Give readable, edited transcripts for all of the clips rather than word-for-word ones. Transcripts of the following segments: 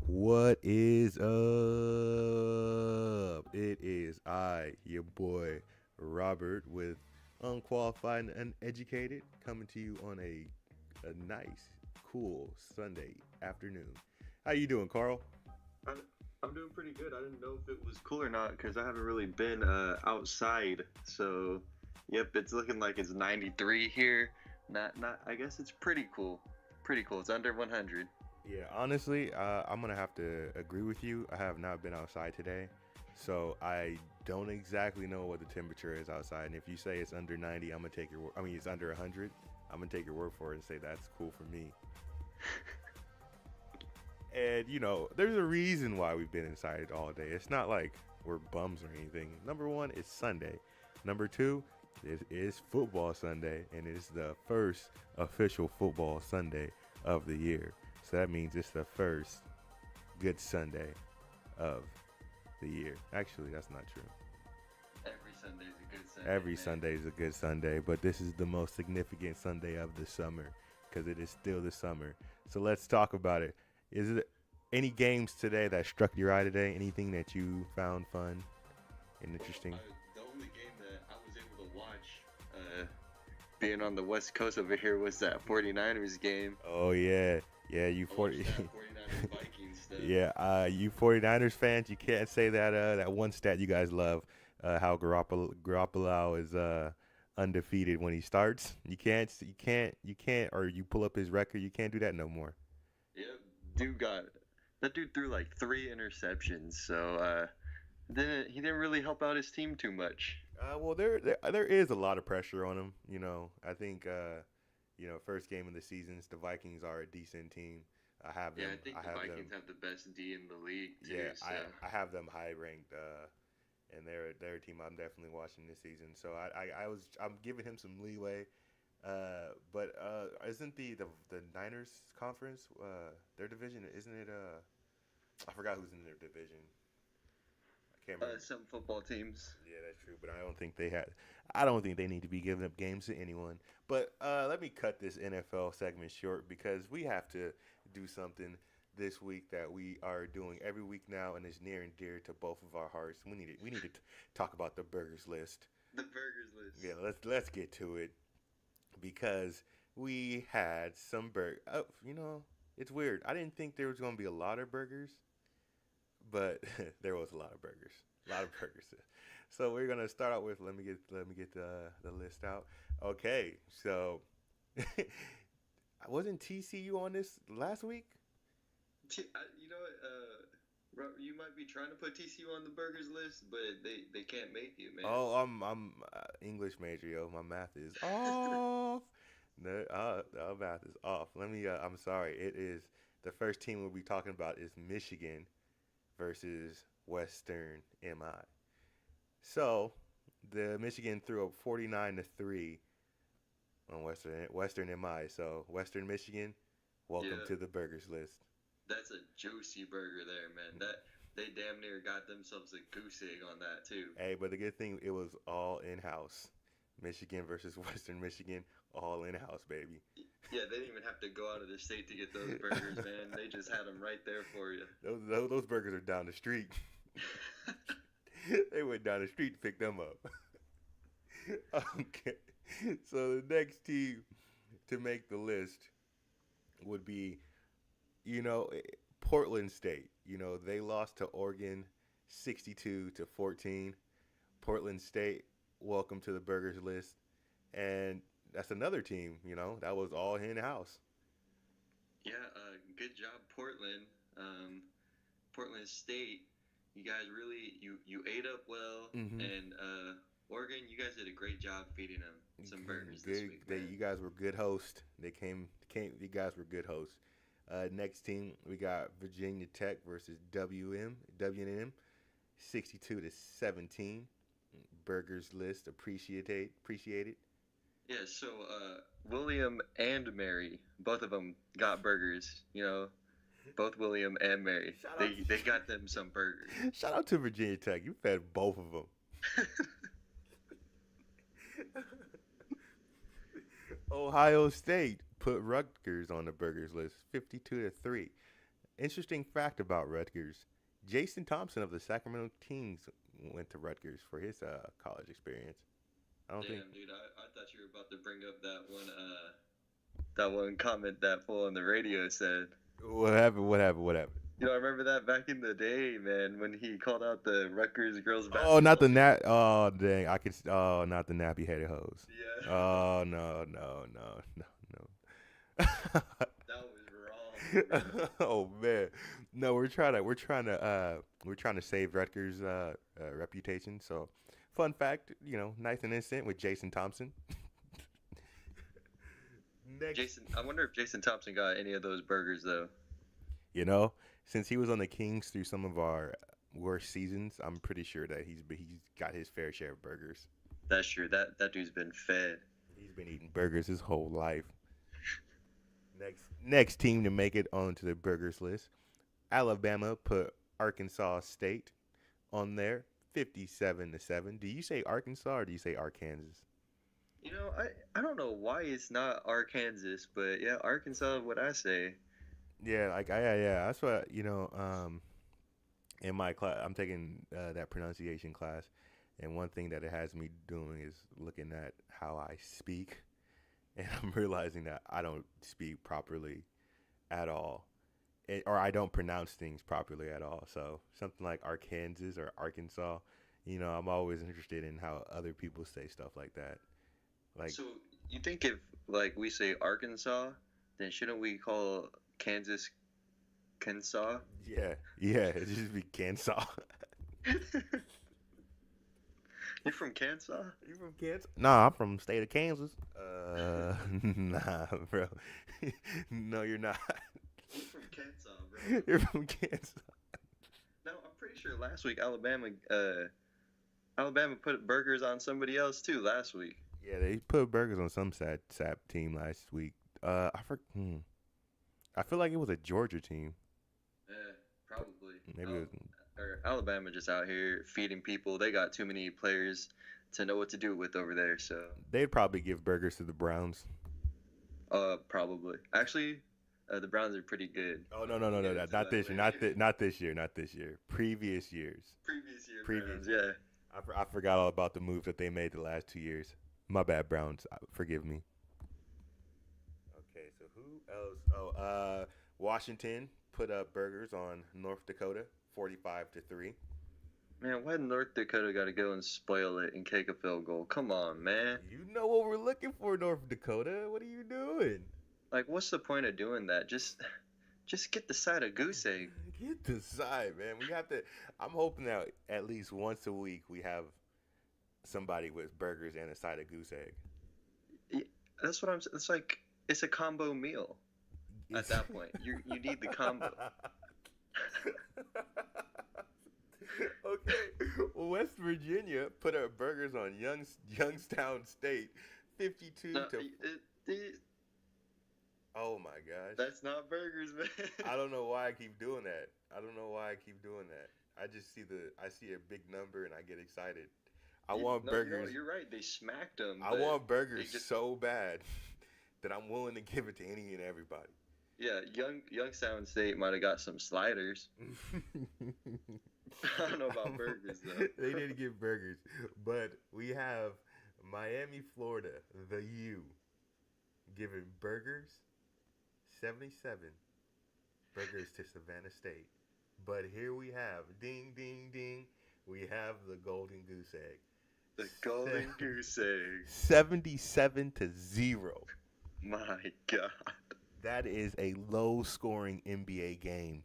What is up? It is I, your boy Robert, with unqualified and uneducated, coming to you on a nice, cool Sunday afternoon. How you doing, Carl? I, I'm doing pretty good. I didn't know if it was cool or not because I haven't really been outside. So, yep, it's looking like it's 93 here. Not. I guess it's pretty cool. Pretty cool. It's under 100. Yeah, honestly, I'm gonna have to agree with you. I have not been outside today, so I don't exactly know what the temperature is outside. And if you say it's under 90, I'm gonna take your. I mean, it's under 100. I'm gonna take your word for it and say that's cool for me. And there's a reason why we've been inside all day. It's not like we're bums or anything. Number one, it's Sunday. Number two, it is football Sunday, and it's the first official football Sunday of the year. So that means it's the first good Sunday of the year. Actually, that's not true. Every Sunday's a good Sunday, Every man. Sunday is a good Sunday, but this is the most significant Sunday of the summer because it is still the summer. So let's talk about it. Is it any games today that struck your eye today? Anything that you found fun and interesting? The only game that I was able to watch, being on the West Coast over here, was that 49ers game. Oh yeah, yeah. You I watched 40. that 49ers Vikings stuff. Yeah, you 49ers fans, you can't say that that one stat you guys love, how Garoppolo is undefeated when he starts. You can't, or you pull up his record. You can't do that no more. Yep, dude got that dude threw like three interceptions, so didn't he didn't really help out his team too much. Well, there is a lot of pressure on him. I think first game of the seasons, the Vikings are a decent team. I have Yeah, them. I think I the have them. Vikings have the best D in the league Yeah, too. So I have them high ranked. And they're a team I'm definitely watching this season. So I'm giving him some leeway. But isn't the Niners conference their division? Isn't it? I forgot who's in their division. I can't remember. some football teams. Yeah, that's true. But I don't think they had. I don't think they need to be giving up games to anyone. But let me cut this NFL segment short because we have to do something this week that we are doing every week now, and is near and dear to both of our hearts. We need to talk about the burgers list. The burgers list. Yeah, let's get to it because we had some burger. Oh, it's weird. I didn't think there was gonna be a lot of burgers, but there was a lot of burgers. A lot of burgers. So we're gonna start out with let me get the list out. Okay, so wasn't TCU on this last week? You know what? You might be trying to put TCU on the burgers list, but they can't make you, man. Oh, I'm English major, yo. My math is off. No, math is off. Let me. I'm sorry. It is the first team we'll be talking about is Michigan versus Western MI. So the Michigan threw up 49-3 on Western MI. So Western Michigan, welcome Yeah, to the burgers list. that's a juicy burger there, man. That they damn near got themselves a goose egg on that too. Hey, but the good thing it was all in house. Michigan versus Western Michigan, all in house, baby. Yeah, they didn't even have to go out of the state to get those burgers, man. They just had them right there for you. Those burgers are down the street. They went down the street to pick them up. Okay. So the next team to make the list would be, you know, Portland State. They lost to Oregon 62-14. Portland State, welcome to the burgers list. And that's another team, that was all in house. Yeah, good job, Portland. Um, Portland State. You guys really you ate up well, Mm-hmm. and Oregon, you guys did a great job feeding them some burgers this Good. week, man. You guys were good hosts. They came. You guys were good hosts. Next team, we got Virginia Tech versus WM 62-17. Burgers list appreciated. Yeah, so William and Mary, both of them got burgers. Both William and Mary, Shout out, they got them some burgers. shout out to Virginia Tech. You fed both of them. Ohio State put Rutgers on the burgers list, 52-3. Interesting fact about Rutgers: Jason Thompson of the Sacramento Kings went to Rutgers for his college experience. I don't think. Damn, dude, I thought you were about to bring up that one comment that fool on the radio said. What happened? What happened? What happened? I remember that back in the day, man, when he called out the Rutgers girls Oh, not basketball the team. nap. Oh, dang! I could. Oh, not the nappy headed hose. Yeah, Oh no, no, no, that was no, wrong. no. Oh man, no. We're trying to save Rutgers' reputation. So, fun fact, nice and innocent with Jason Thompson. Next, I wonder if Jason Thompson got any of those burgers though. you know, since he was on the Kings through some of our worst seasons, I'm pretty sure that he's got his fair share of burgers. That's true. That dude's been fed. He's been eating burgers his whole life. Next team to make it onto the burgers list, Alabama put Arkansas State on there, 57-7. Do you say Arkansas or do you say Arkansas? I don't know why it's not Arkansas, but yeah, Arkansas. What I say. Yeah, yeah. That's what in my class, I'm taking that pronunciation class, and one thing that it has me doing is looking at how I speak, and I'm realizing that I don't speak properly at all, or I don't pronounce things properly at all. So something like Arkansas or Arkansas, I'm always interested in how other people say stuff like that. Like, So you think if like we say Arkansas, then shouldn't we call Kansas Kensaw? yeah, it just be Kansas. You from Kansas? You from Kansas? Nah, I'm from the state of Kansas. Nah, bro. No, you're not. You from Kansas, bro? You're from Kansas. No, I'm pretty sure last week Alabama put burgers on somebody else too last week. Yeah, they put burgers on some sap team last week. I feel like it was a Georgia team. Yeah, probably. Maybe it was, Or Alabama just out here feeding people. They got too many players to know what to do with over there. So they'd probably give burgers to the Browns. probably. Actually, the Browns are pretty good. Oh no, not this year, not this year. Previous years. Browns, yeah. I forgot all about the moves that they made the last 2 years. My bad, Browns. Forgive me. Okay, so who else? Oh, Washington put up burgers on North Dakota, 45-3. Man, why North Dakota got to go and spoil it and kick a field goal? Come on, man. You know what we're looking for, North Dakota. What are you doing? Like, what's the point of doing that? Just get the side of goose egg. Get the side, man. We have to. I'm hoping that at least once a week we have somebody with burgers and a side of goose egg. Yeah, that's what I'm. It's like it's a combo meal. At that point, you need the combo. Okay. Well, West Virginia put up burgers on Youngstown State, 52 No, to. Oh my gosh. That's not burgers, man. I don't know why I keep doing that. I just see I see a big number and I get excited. I want burgers. You're right. They smacked them. I want burgers so bad that I'm willing to give it to any and everybody. Yeah, Youngstown State might have got some sliders. I don't know about burgers though. They didn't get burgers, but we have Miami, Florida, the U, giving burgers 77 burgers to Savannah State. But here we have, ding, ding, ding, we have the golden goose egg. The golden goose egg. 77-0. My God. That is a low-scoring NBA game.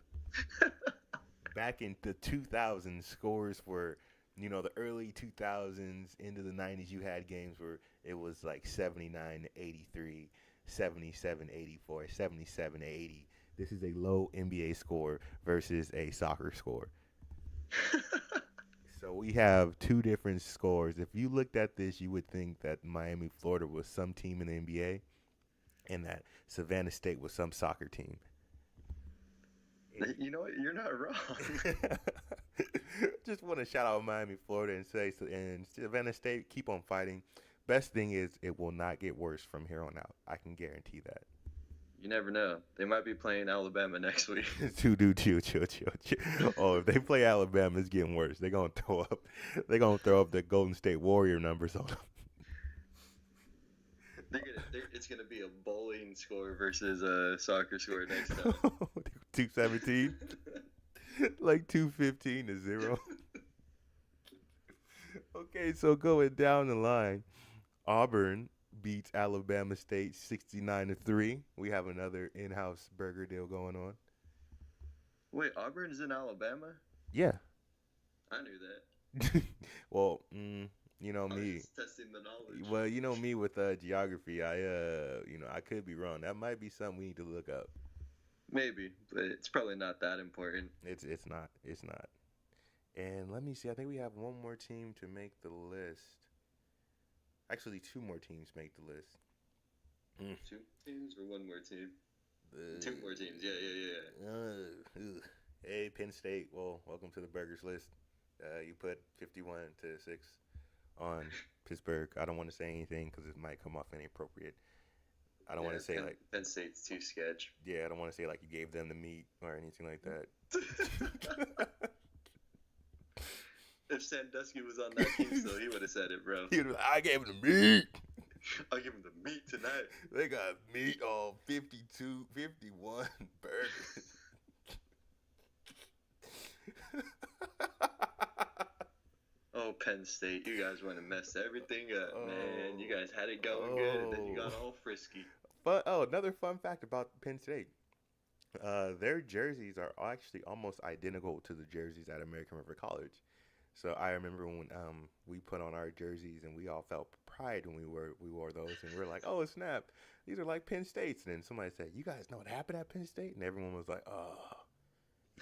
Back in the 2000s, scores were, the early 2000s into the 90s, you had games where it was like 79-83, 77-84, 77-80. This is a low NBA score versus a soccer score. So we have two different scores. If you looked at this, you would think that Miami, Florida was some team in the NBA and that Savannah State was some soccer team. You know what? You're not wrong. Just want to shout out Miami, Florida, and say, and Savannah State, keep on fighting. Best thing is it will not get worse from here on out. I can guarantee that. You never know. They might be playing Alabama next week. Dude, chill. Oh, if they play Alabama, it's getting worse. They're gonna throw up. They're gonna throw up the Golden State Warrior numbers on them. It's gonna be a bowling score versus a soccer score next time. 217, like 215-0. Okay, so going down the line, Auburn beats Alabama State 69-3. We have another in-house burger deal going on. Wait, Auburn's in Alabama? Yeah. I knew that. Well, you know I was me. just testing the knowledge. Well, you know me with geography. I could be wrong. That might be something we need to look up. Maybe, but it's probably not that important. It's not. And let me see. I think we have one more team to make the list. Actually, two more teams make the list. Two teams or one more team? Two more teams. Yeah. Hey, Penn State. Well, welcome to the burgers list. You put 51-6 on Pittsburgh. I don't want to say anything because it might come off inappropriate. I don't want to say Penn State's too sketch. Yeah, I don't want to say like you gave them the meat or anything like that. If Sandusky was on that team still, he would have said it, bro. He would have, I gave him the meat. I give him the meat tonight. They got meat on 52, 51 burgers. Oh, Penn State, you guys want to mess everything up, man. You guys had it going good, and then you got all frisky. But another fun fact about Penn State. Their jerseys are actually almost identical to the jerseys at American River College. So I remember when we put on our jerseys and we all felt pride when we wore those, and we're like, oh snap, these are like Penn State's. And then somebody said, you guys know what happened at Penn State? And everyone was like, oh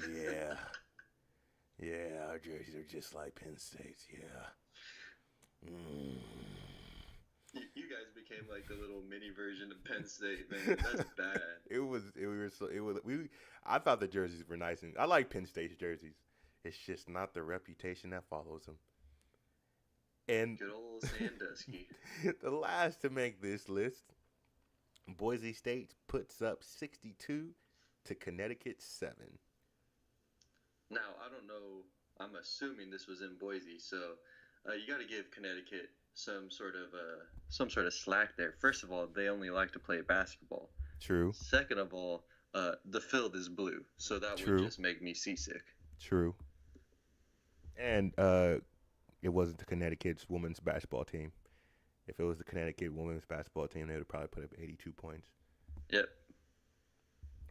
yeah, yeah, our jerseys are just like Penn State's. Yeah. You guys became like the little mini version of Penn State, man. That's bad. I thought the jerseys were nice, and I like Penn State's jerseys. It's just not the reputation that follows them. And good old Sandusky. The last to make this list, Boise State puts up 62 to Connecticut 7. Now, I don't know. I'm assuming this was in Boise, so you got to give Connecticut some sort of slack there. First of all, they only like to play basketball. True. Second of all, the field is blue, so that would just make me seasick. True. And it wasn't the Connecticut's women's basketball team. If it was the Connecticut women's basketball team, they would probably put up 82 points. Yep.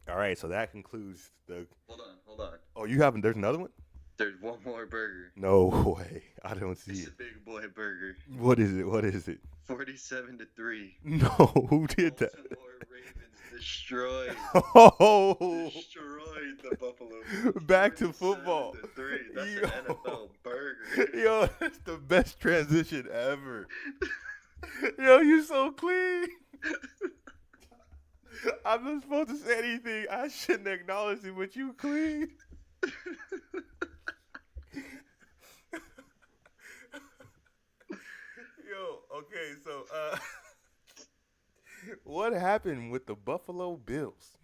All right, so that concludes the... Hold on. Oh, you haven't... There's another one? There's one more burger. No way. I don't see it's it. It's a big boy burger. What is it? 47-3. No, who did that? Baltimore Ravens destroyed the Buffalo Bills. Back to football. 3. That's an NFL burger. Yo, that's the best transition ever. Yo, you so clean. I'm not supposed to say anything. I shouldn't acknowledge it, but you clean. Yo, okay, so what happened with the Buffalo Bills?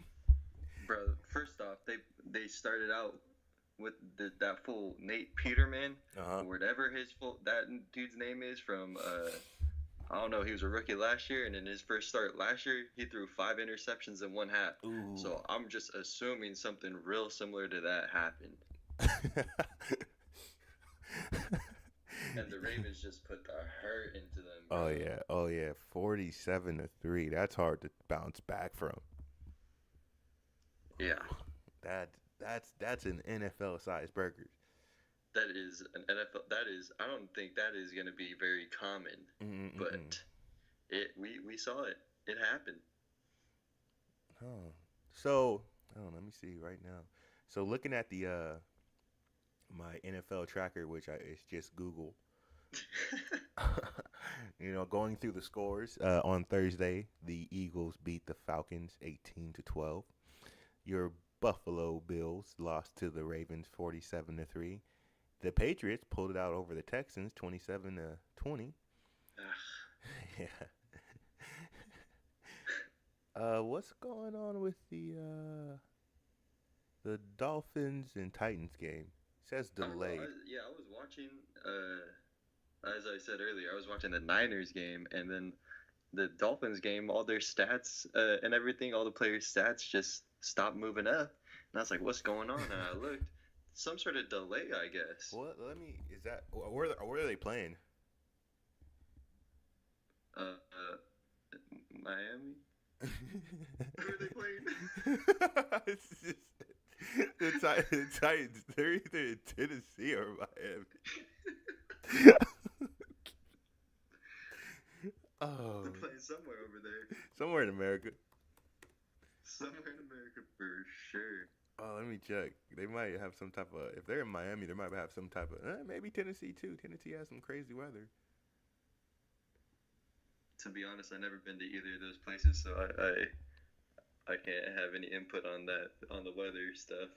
Bro, first off, they started out with that fool Nate Peterman, or whatever that dude's name is from I don't know, he was a rookie last year, and in his first start last year, he threw 5 interceptions in one half. Ooh. So I'm just assuming something real similar to that happened. And the Ravens just put the hurt into them. Bro. Oh yeah, 47-3. That's hard to bounce back from. Yeah. That's an NFL sized burger. That is an NFL. I don't think that is going to be very common, but we saw it. It happened. Oh, so let me see right now. So looking at the my NFL tracker, which is just Google. Going through the scores on Thursday, the Eagles beat the Falcons 18-12. Your Buffalo Bills lost to the Ravens 47-3. The Patriots pulled it out over the Texans 27-20. Yeah. What's going on with the Dolphins and Titans game? It says I don't know. delayed. Yeah, I was watching. As I said earlier, I was watching the Niners game, and then the Dolphins game. All their stats and everything, all the players' stats just stopped moving up, and I was like, "What's going on?" And I looked, some sort of delay, I guess. What? Let me. Is that where are they playing? Uh, Miami. Who are they playing? It's just, the Titans. They're either in Tennessee or Miami. Oh, They're playing somewhere over there. somewhere in America. Somewhere in America for sure. Oh, let me check. They might have some type of. If they're in Miami, they might have some type of. Maybe Tennessee too. Tennessee has some crazy weather. To be honest, I've never been to either of those places, so I can't have any input on that on the weather stuff.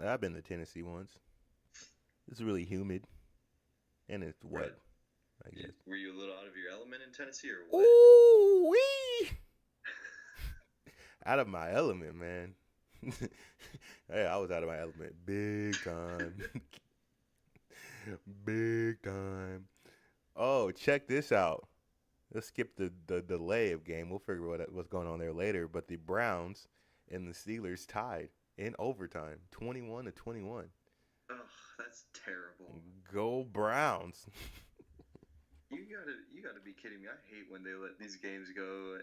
I've been to Tennessee once. It's really humid, and it's wet. Right. I guess. Were you a little out of your element in Tennessee or what? Ooh wee! Out of my element, man. Hey, I was out of my element big time. Big time. Oh, check this out. Let's skip the delay of game. We'll figure what's going on there later. But the Browns and the Steelers tied in overtime, 21-21. Oh, that's terrible. Go Browns. You gotta be kidding me. I hate when they let these games go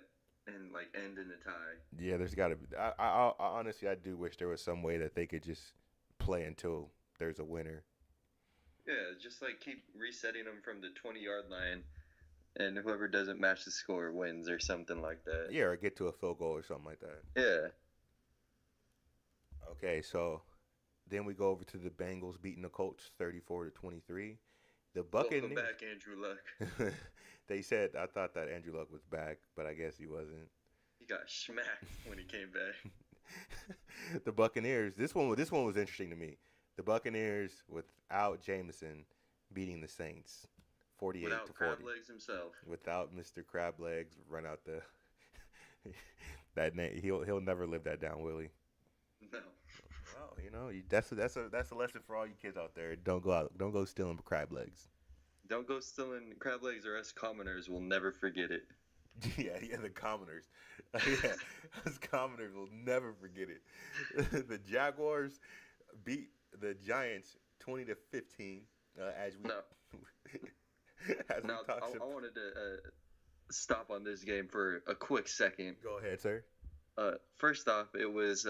and like end in a tie. Yeah, there's got to be. I honestly, I do wish there was some way that they could just play until there's a winner. Yeah, just like keep resetting them from the 20-yard line, and whoever doesn't match the score wins or something like that. Yeah, or get to a field goal or something like that. Yeah. Okay, so then we go over to the Bengals beating the Colts 34-23. The Welcome Buccaneers. back, Andrew Luck. They said I thought that Andrew Luck was back, but I guess he wasn't. He got smacked when he came back. The Buccaneers. This one was interesting to me. The Buccaneers without Jameson beating the Saints 48-40. Without Crab Legs himself. Without Mr. Crab Legs, run out the that name. He'll never live that down, will he? No. Well, you know, that's a lesson for all you kids out there. Don't go stealing crab legs. Don't go stealing crab legs, or us commoners will never forget it. Yeah, the commoners. Yeah, us commoners will never forget it. The Jaguars beat the Giants 20-15. As we No. as we Now, talked I about. wanted to stop on this game for a quick second. Go ahead, sir. First off, it was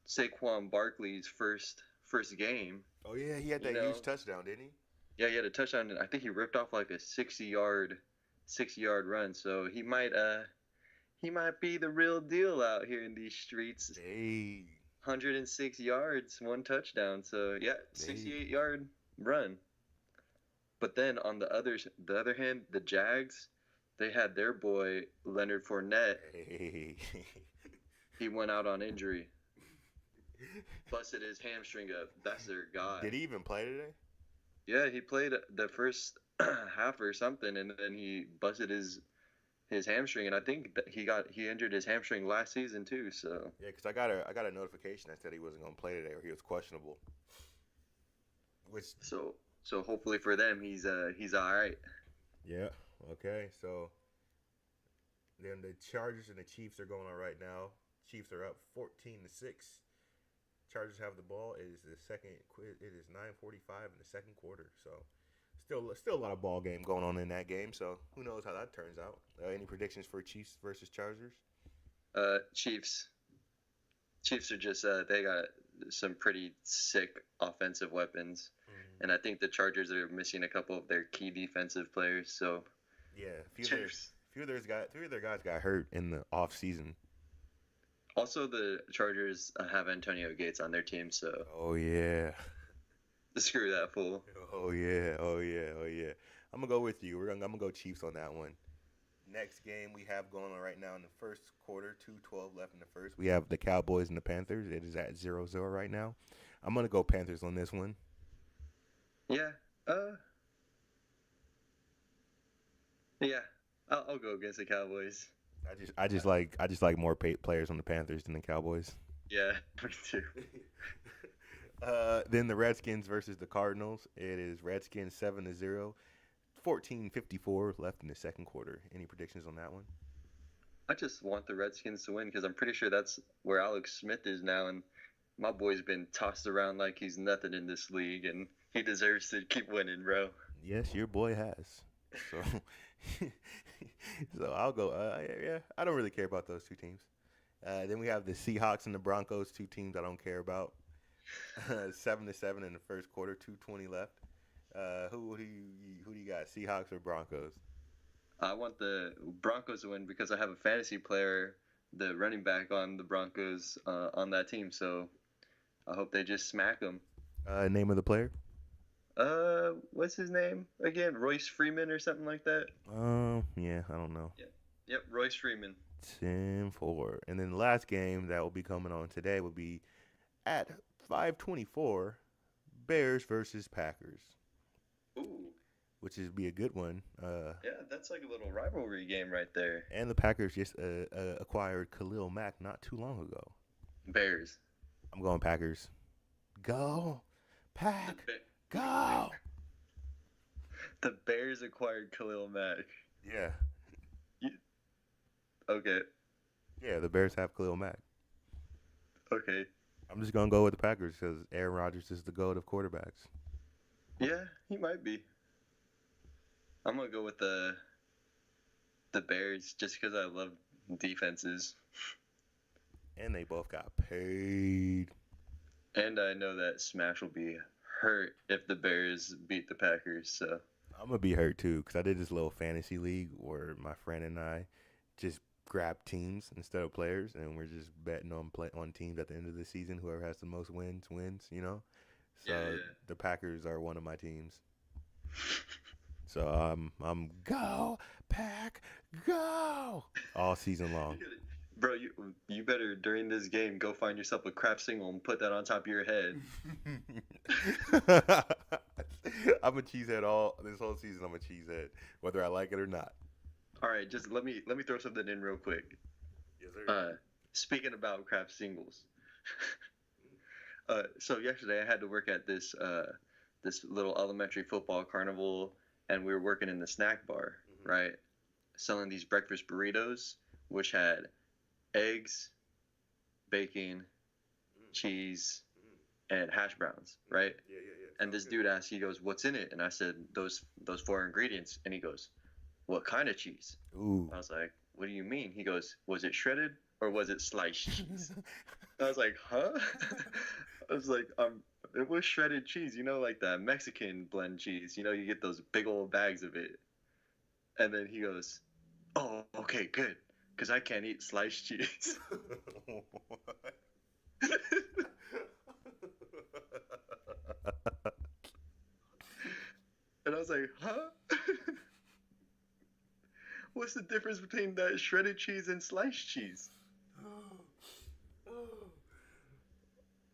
Saquon Barkley's first game. Oh yeah, he had that huge touchdown, didn't he? Yeah, he had a touchdown, and I think he ripped off like a 60-yard run. So he might be the real deal out here in these streets. Hey. 106 yards, one touchdown. So yeah, 68-yard run. But then on the other hand, the Jags, they had their boy Leonard Fournette. Hey. He went out on injury. Busted his hamstring up. That's their guy. Did he even play today? Yeah, he played the first half or something, and then he busted his hamstring, and I think that he injured his hamstring last season too. So yeah, because I got a notification that said he wasn't gonna play today or he was questionable. So hopefully for them he's all right. Yeah. Okay. So then the Chargers and the Chiefs are going on right now. Chiefs are up 14-6. Chargers have the ball. It is 9:45 in the second quarter. So still a lot of ball game going on in that game. So who knows how that turns out? Any predictions for Chiefs versus Chargers? Chiefs. Chiefs are just they got some pretty sick offensive weapons, and I think the Chargers are missing a couple of their key defensive players. So yeah, a few of their guys got hurt in the off season. Also, the Chargers have Antonio Gates on their team, so oh yeah, screw that fool. Oh yeah. I'm gonna go with you. I'm gonna go Chiefs on that one. Next game we have going on right now in the first quarter, 2:12 left in the first. We have the Cowboys and the Panthers. It is at 0-0 right now. I'm gonna go Panthers on this one. Yeah. Yeah. I'll go against the Cowboys. I just like more players on the Panthers than the Cowboys. Yeah, me too. Then the Redskins versus the Cardinals. It is Redskins 7-0, 14:54 left in the second quarter. Any predictions on that one? I just want the Redskins to win because I'm pretty sure that's where Alex Smith is now, and my boy's been tossed around like he's nothing in this league, and he deserves to keep winning, bro. Yes, your boy has. So, so I'll go. Yeah, I don't really care about those two teams. Then we have the Seahawks and the Broncos, two teams I don't care about. 7-7 in the first quarter, 2:20 left. Who do you got? Seahawks or Broncos? I want the Broncos to win because I have a fantasy player, the running back on the Broncos on that team, so I hope they just smack them. Name of the player? What's his name again? Royce Freeman or something like that? Yeah, I don't know. Yep, Royce Freeman. 10-4. And then the last game that will be coming on today will be at 5:24, Bears versus Packers, Ooh, which is be a good one. yeah, that's like a little rivalry game right there. And the Packers just acquired Khalil Mack not too long ago. Bears. I'm going Packers. Go, Pack, The, go. the Bears acquired Khalil Mack. Yeah, Okay, yeah. The Bears have Khalil Mack. okay. I'm just gonna go with the Packers because Aaron Rodgers is the GOAT of quarterbacks, Yeah, he might be. I'm gonna go with the Bears just because I love defenses, and they both got paid. and I know that Smash will be hurt if the Bears beat the Packers. So I'm gonna be hurt too because I did this little fantasy league where my friend and I just grab teams instead of players, and we're just betting on teams at the end of the season. Whoever has the most wins. So yeah. the Packers are one of my teams. So I'm go Pack go all season long. Bro, you better during this game go find yourself a crap single and put that on top of your head. I'm a cheesehead all this whole season. I'm a cheesehead, whether I like it or not. All right, just let me throw something in real quick. Yes, sir. Speaking about crap singles, so yesterday I had to work at this little elementary football carnival, and we were working in the snack bar, right, selling these breakfast burritos, which had eggs, bacon, cheese, and hash browns, right? Yeah. And this dude asked, he goes, "What's in it?" And I said, "Those four ingredients." And he goes, "What kind of cheese?" Ooh. I was like, "What do you mean?" He goes, "Was it shredded or was it sliced cheese?" I was like, "Huh?" I was like, it was shredded cheese, like the Mexican blend cheese. You get those big old bags of it." And then he goes, "Oh, okay, good, because I can't eat sliced cheese." And I was like, "Huh?" What's the difference between that shredded cheese and sliced cheese?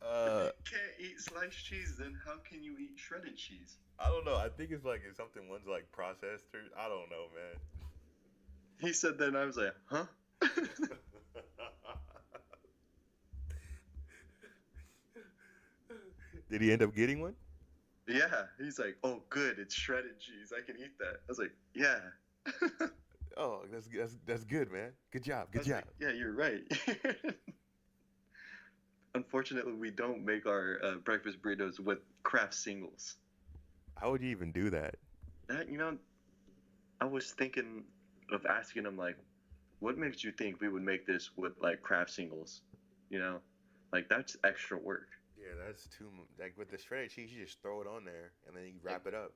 If you can't eat sliced cheese, then how can you eat shredded cheese? I don't know. I think it's something one's like processed or I don't know, man. He said that, and I was like, "Huh?" Did he end up getting one? Yeah. He's like, "Oh, good, it's shredded cheese. I can eat that." I was like, "Yeah." Oh, that's good, man. Good job. I Good was job. like, "Yeah, you're right." Unfortunately, we don't make our breakfast burritos with Kraft singles. How would you even do that? That I was thinking of asking him like, what makes you think we would make this with like Kraft singles? Like that's extra work. Yeah, that's too like with the shredded cheese, you just throw it on there and then you wrap it up.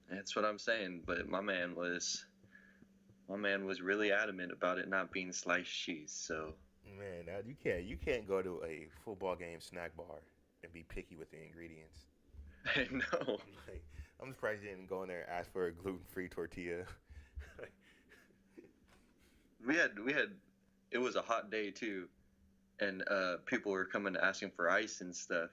That's what I'm saying. But my man was really adamant about it not being sliced cheese. So Man, now you can't go to a football game snack bar and be picky with the ingredients. I know. Like, I'm surprised you didn't go in there and ask for a gluten-free tortilla. we had it was a hot day too, and people were coming asking for ice and stuff,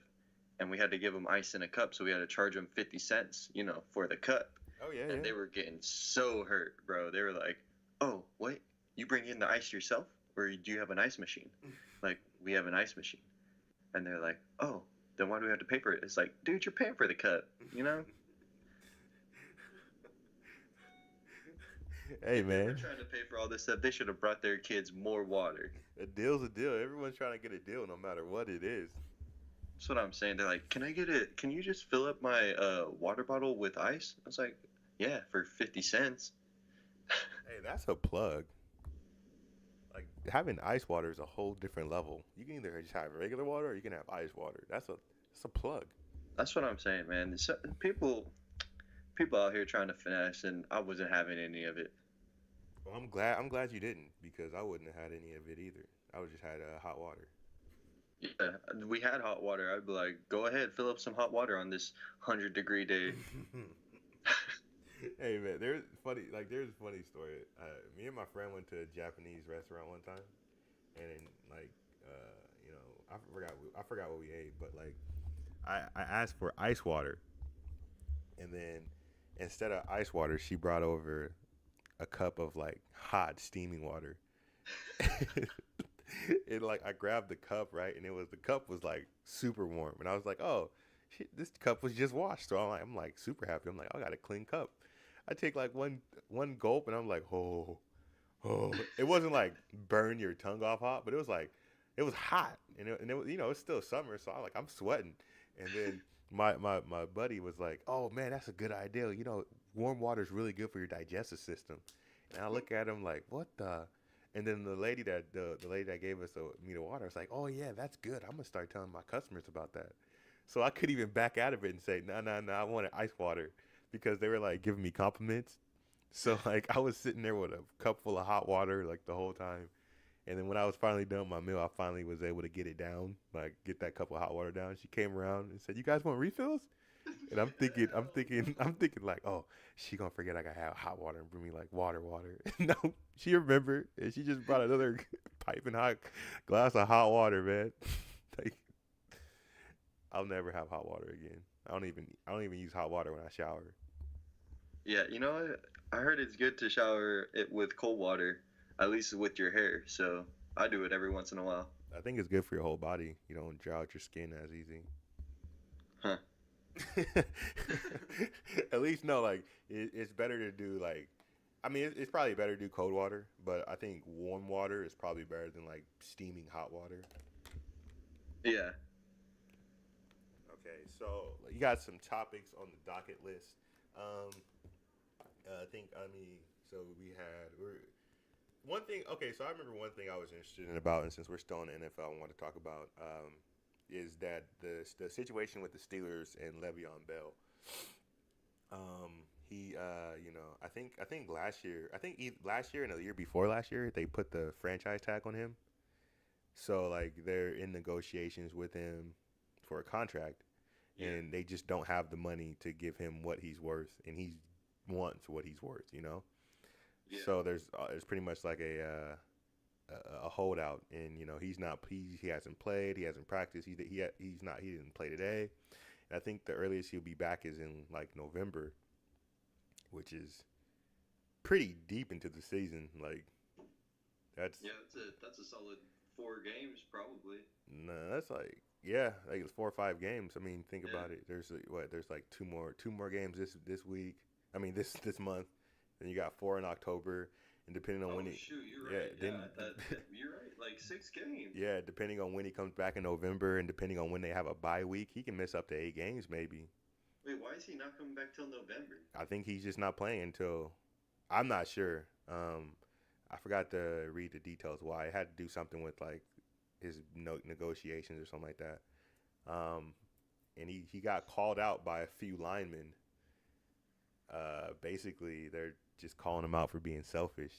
and we had to give them ice in a cup, so we had to charge them 50 cents, for the cup. Oh yeah, And they were getting so hurt, bro. They were like, "Oh, wait, you bring in the ice yourself, or do you have an ice machine? Like, we have an ice machine. And they're like, oh, then why do we have to pay for it? It's like, dude, you're paying for the cup, you know? Hey If they were man, trying to pay for all this stuff, they should have brought their kids more water. a deal's a deal. Everyone's trying to get a deal, no matter what it is. That's what I'm saying. They're like, can I get it? Can you just fill up my water bottle with ice? I was like, yeah, for 50 cents. Hey, that's a plug. Like having ice water is a whole different level. You can either just have regular water or you can have ice water. That's a plug. That's what I'm saying, man. So, people out here trying to finesse, and I wasn't having any of it. Well, I'm glad you didn't because I wouldn't have had any of it either. I would just had hot water. Yeah, we had hot water. I'd be like, go ahead, fill up some hot water on this 100-degree day. Hey man, there's a funny story. Me and my friend went to a Japanese restaurant one time, and like you know, I forgot what we ate, but like I asked for ice water, and then instead of ice water, she brought over a cup of like hot steaming water. It like I grabbed the cup right, and the cup was like super warm, and I was like, oh, shit, this cup was just washed, so I'm like super happy. I'm like, I got a clean cup. I take like one gulp, and I'm like, oh, oh. It wasn't like burn your tongue off hot, but it was hot, and it was it's still summer, so I'm sweating, and then my buddy was like, oh man, that's a good idea. Warm water is really good for your digestive system, and I look at him like, what the. And then the lady that gave us me the water was like, "Oh yeah, that's good. I'm gonna start telling my customers about that." So I couldn't even back out of it and say, "No, no, no, I wanted ice water," because they were like giving me compliments. So like I was sitting there with a cup full of hot water like the whole time. And then when I was finally done with my meal, I finally was able to get it down, like get that cup of hot water down. She came around and said, "You guys want refills?" And I'm thinking, I'm thinking, I'm thinking like, oh, she gonna forget I gotta have hot water and bring me like water, water. No, she remembered and she just brought another piping hot glass of hot water, man. Like, I'll never have hot water again. I don't even use hot water when I shower. Yeah, you know what? I heard it's good to shower it with cold water, at least with your hair. So I do it every once in a while. I think it's good for your whole body. You don't dry out your skin as easy. Huh. At least no, like it's better to do like. I mean, it's probably better to do cold water, but I think warm water is probably better than like steaming hot water. Yeah. Okay, so you got some topics on the docket list. Um, I think so one thing. Okay, so I remember one thing I was interested in about, and since we're still in the NFL, I want to talk about is that the situation with the Steelers and Le'Veon Bell. He, I think last year and the year before last year, they put the franchise tag on him. So like they're in negotiations with him for a contract, Yeah. and they just don't have the money to give him what he's worth, and he wants what he's worth. Yeah. So there's pretty much like a holdout, and he hasn't played, he hasn't practiced, he didn't play today, and I think the earliest he'll be back is in like November, which is pretty deep into the season. Like that's Yeah, that's a solid 4 games probably. nah, that's like yeah, like it's 4 or 5 games. I mean, think Yeah. about it. There's like two more games this week. I mean this month. Then you got four in October, and depending on Oh when he shoot, you're yeah right. then Yeah, you're right. Like 6 games. yeah, depending on when he comes back in November, and depending on when they have a bye week, he can miss up to 8 games maybe. Wait, why is he not coming back till November? I think he's just not playing until I'm not sure. I forgot to read the details why. It had to do something with like his negotiations or something like that. Um, and he got called out by a few linemen. Basically, they're just calling him out for being selfish.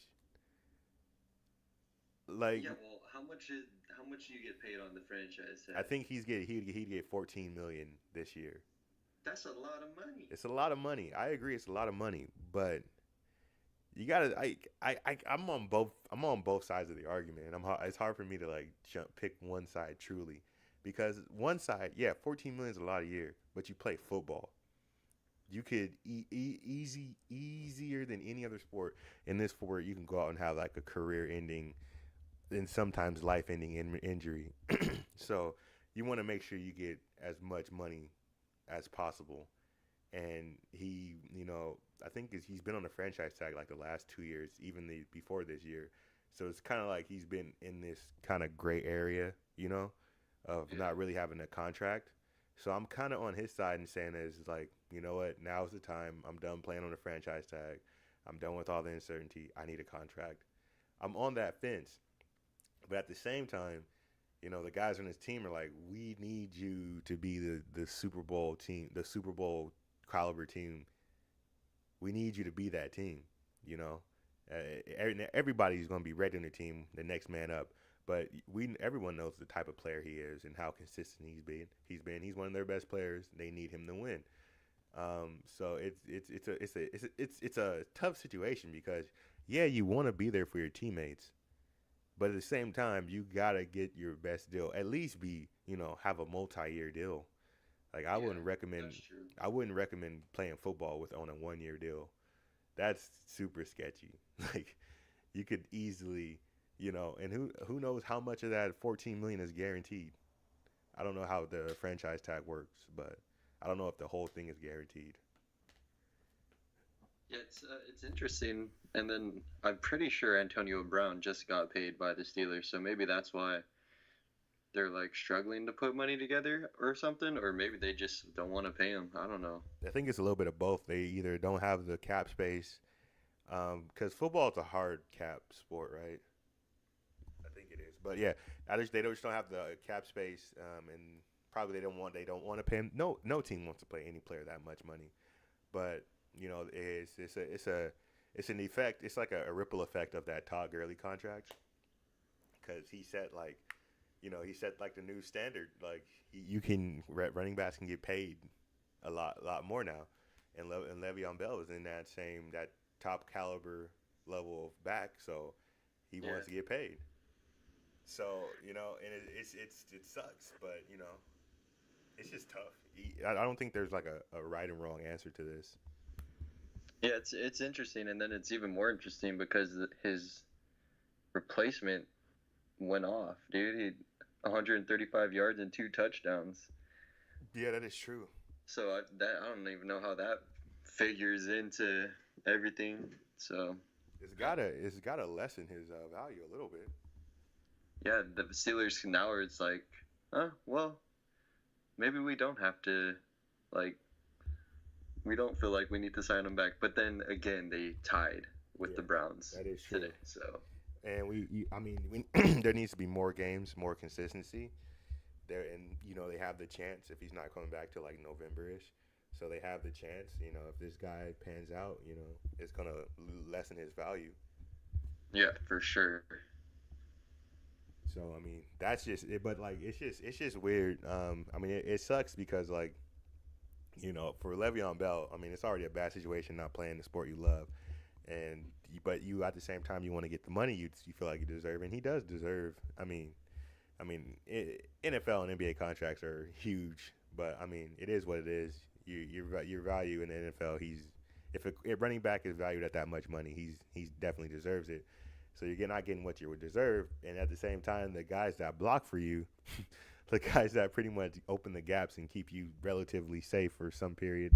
Like Yeah, well, how much do you get paid on the franchise I tag? think he'd get 14 million this year. That's a lot of money. It's a lot of money. I agree, it's a lot of money, but you gotta. I'm on both sides of the argument, and it's hard for me to like pick one side truly, because one side, yeah, 14 million is a lot a year, but you play football. You could easier than any other sport. In this sport, you can go out and have like a career-ending and sometimes life-ending injury. So you want to make sure you get as much money as possible. And I think he's been on the franchise tag like the last 2 years, even before this year. So it's kind of like he's been in this kind of gray area, of Yeah. not really having a contract. So I'm kind of on his side and saying is like, you know what, now's the time. I'm done playing on the franchise tag. I'm done with all the uncertainty. I need a contract. I'm on that fence, but at the same time, the guys on his team are like, we need you to be the Super Bowl team, the Super Bowl caliber team. We need you to be that team. You know, everybody's going to be ready on the team, the next man up. But everyone knows the type of player he is and how consistent he's been. He's one of their best players. They need him to win. So it's a tough situation because yeah, you want to be there for your teammates, but at the same time, you gotta get your best deal. At least have a multi-year deal. Like Yeah, that's true. I wouldn't recommend playing football with on a 1 year deal. That's super sketchy. Like you could easily, and who knows how much of that 14 million is guaranteed. I don't know how the franchise tag works, but I don't know if the whole thing is guaranteed. Yeah, it's interesting. And then I'm pretty sure Antonio Brown just got paid by the Steelers, so maybe that's why they're like struggling to put money together or something, or maybe they just don't want to pay him. I don't know. I think it's a little bit of both. They either don't have the cap space, because football is a hard cap sport, right? I think it is. But yeah, they just don't have the cap space, and probably they don't want to pay him. No team wants to pay any player that much money. But it's an effect. It's like a ripple effect of that Todd Gurley contract because he set like the new standard. Like you can running backs can get paid a lot more now, and Le'Veon Bell is in that top caliber level of back, so he Yeah. wants to get paid. So and it sucks, but it's just tough. I don't think there's like a right and wrong answer to this. Yeah, it's interesting, and then it's even more interesting because his replacement went off, dude. He 135 yards and 2 touchdowns. Yeah, that is true. So I don't even know how that figures into everything. So It's gotta lessen his value a little bit. yeah, the Steelers now it's like, oh well, maybe we don't have to, like, we don't feel like we need to sign him back. But then again, they tied with the Yeah, Browns that is true. today. So And I mean, there needs to be more games, more consistency. They have the chance if he's not coming back to like November-ish. So they have the chance, if this guy pans out, it's gonna lessen his value. yeah, for sure. So I mean, that's just it. But like, it's just weird. I mean, it sucks because like, for Le'Veon Bell, I mean, it's already a bad situation not playing the sport you love, but you at the same time you want to get the money you feel like you deserve, and he does deserve. NFL and NBA contracts are huge, but I mean, it is what it is. Your value in the NFL, if running back is valued at that much money, he's definitely deserves it. So you're not getting what you would deserve, and at the same time, the guys that block for you, the guys that pretty much open the gaps and keep you relatively safe for some period.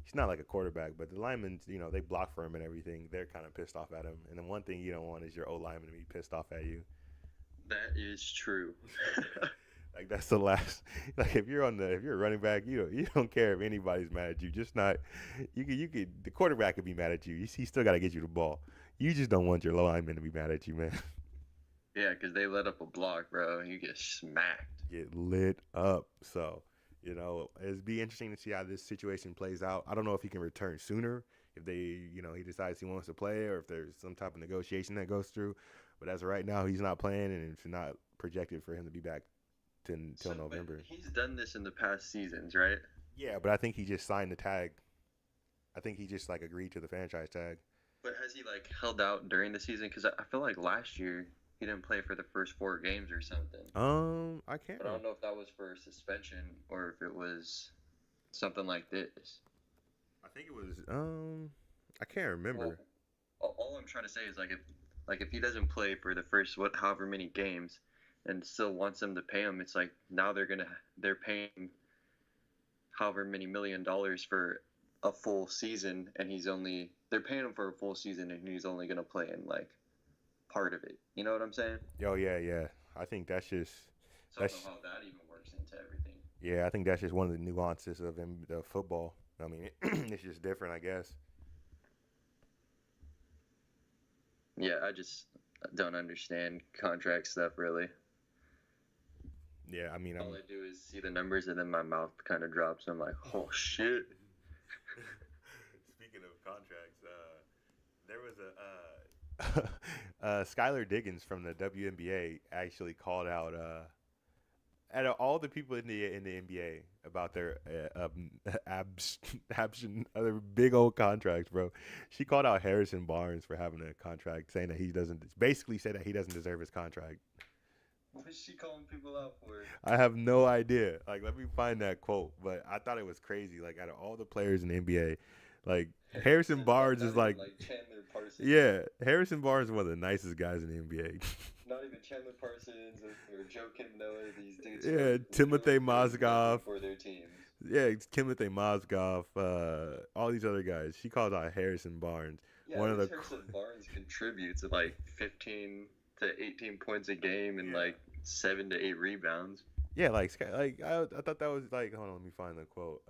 He's not like a quarterback, but the linemen, they block for him and everything. They're kind of pissed off at him. And the one thing you don't want is your O lineman to be pissed off at you. That is true. Like that's the last. Like if you're a running back, you don't care if anybody's mad at you. Just not. You could the quarterback could be mad at you. He still got to get you the ball. You just don't want your lineman to be mad at you, man. Yeah, because they let up a block, bro. You get smacked. Get lit up. So it'd be interesting to see how this situation plays out. I don't know if he can return sooner, if he decides he wants to play, or if there's some type of negotiation that goes through. But as of right now, he's not playing, and it's not projected for him to be back until November. But he's done this in the past seasons, right? Yeah, but I think he just signed the tag. I think he just like agreed to the franchise tag. But has he like held out during the season? Because I feel like last year he didn't play for the first 4 games or something. I can't. But I don't know if that was for suspension or if it was something like this. I think it was I can't Well, remember. all I'm trying to say is like if he doesn't play for the first what however many games, and still wants them to pay him, it's like now they're paying however many $1 million for a full season, and they're paying him for a full season, and he's only gonna play in like part of it. You know what I'm saying? Oh yeah, yeah. I think So I don't know that's how that even works into everything. yeah. I think that's just one of the nuances of football. I mean, it's just different, I guess. Yeah, I just don't understand contract stuff really. Yeah, I mean, All I'm I do is see the numbers and then my mouth kind of drops. I'm like, oh shit. Speaking of contracts, there was a Skylar Diggins from the WNBA actually called out out of all the people in the NBA about their other big old contracts, bro. She called out Harrison Barnes for having a contract, saying that he doesn't basically say that he doesn't deserve his contract. What is she calling people out for? I have no idea. Like, let me find that quote. But I thought it was crazy. Like, out of all the players in the NBA, like Harrison Barnes Not is even like, like Chandler Parsons. yeah, Harrison Barnes is one of the nicest guys in the NBA. Not even Chandler Parsons or Joe Kim Noah. These dudes Yeah, who Timothy literally barely Mozgov. play for their teams. Yeah, it's Timothy Mozgov. All these other guys. She calls out Harrison Barnes. Yeah, One at of least the Harrison Barnes contributes at like 15 to 18 points a game and yeah. like 7 to 8 rebounds. Yeah, like I thought that was like hold on, let me find the quote.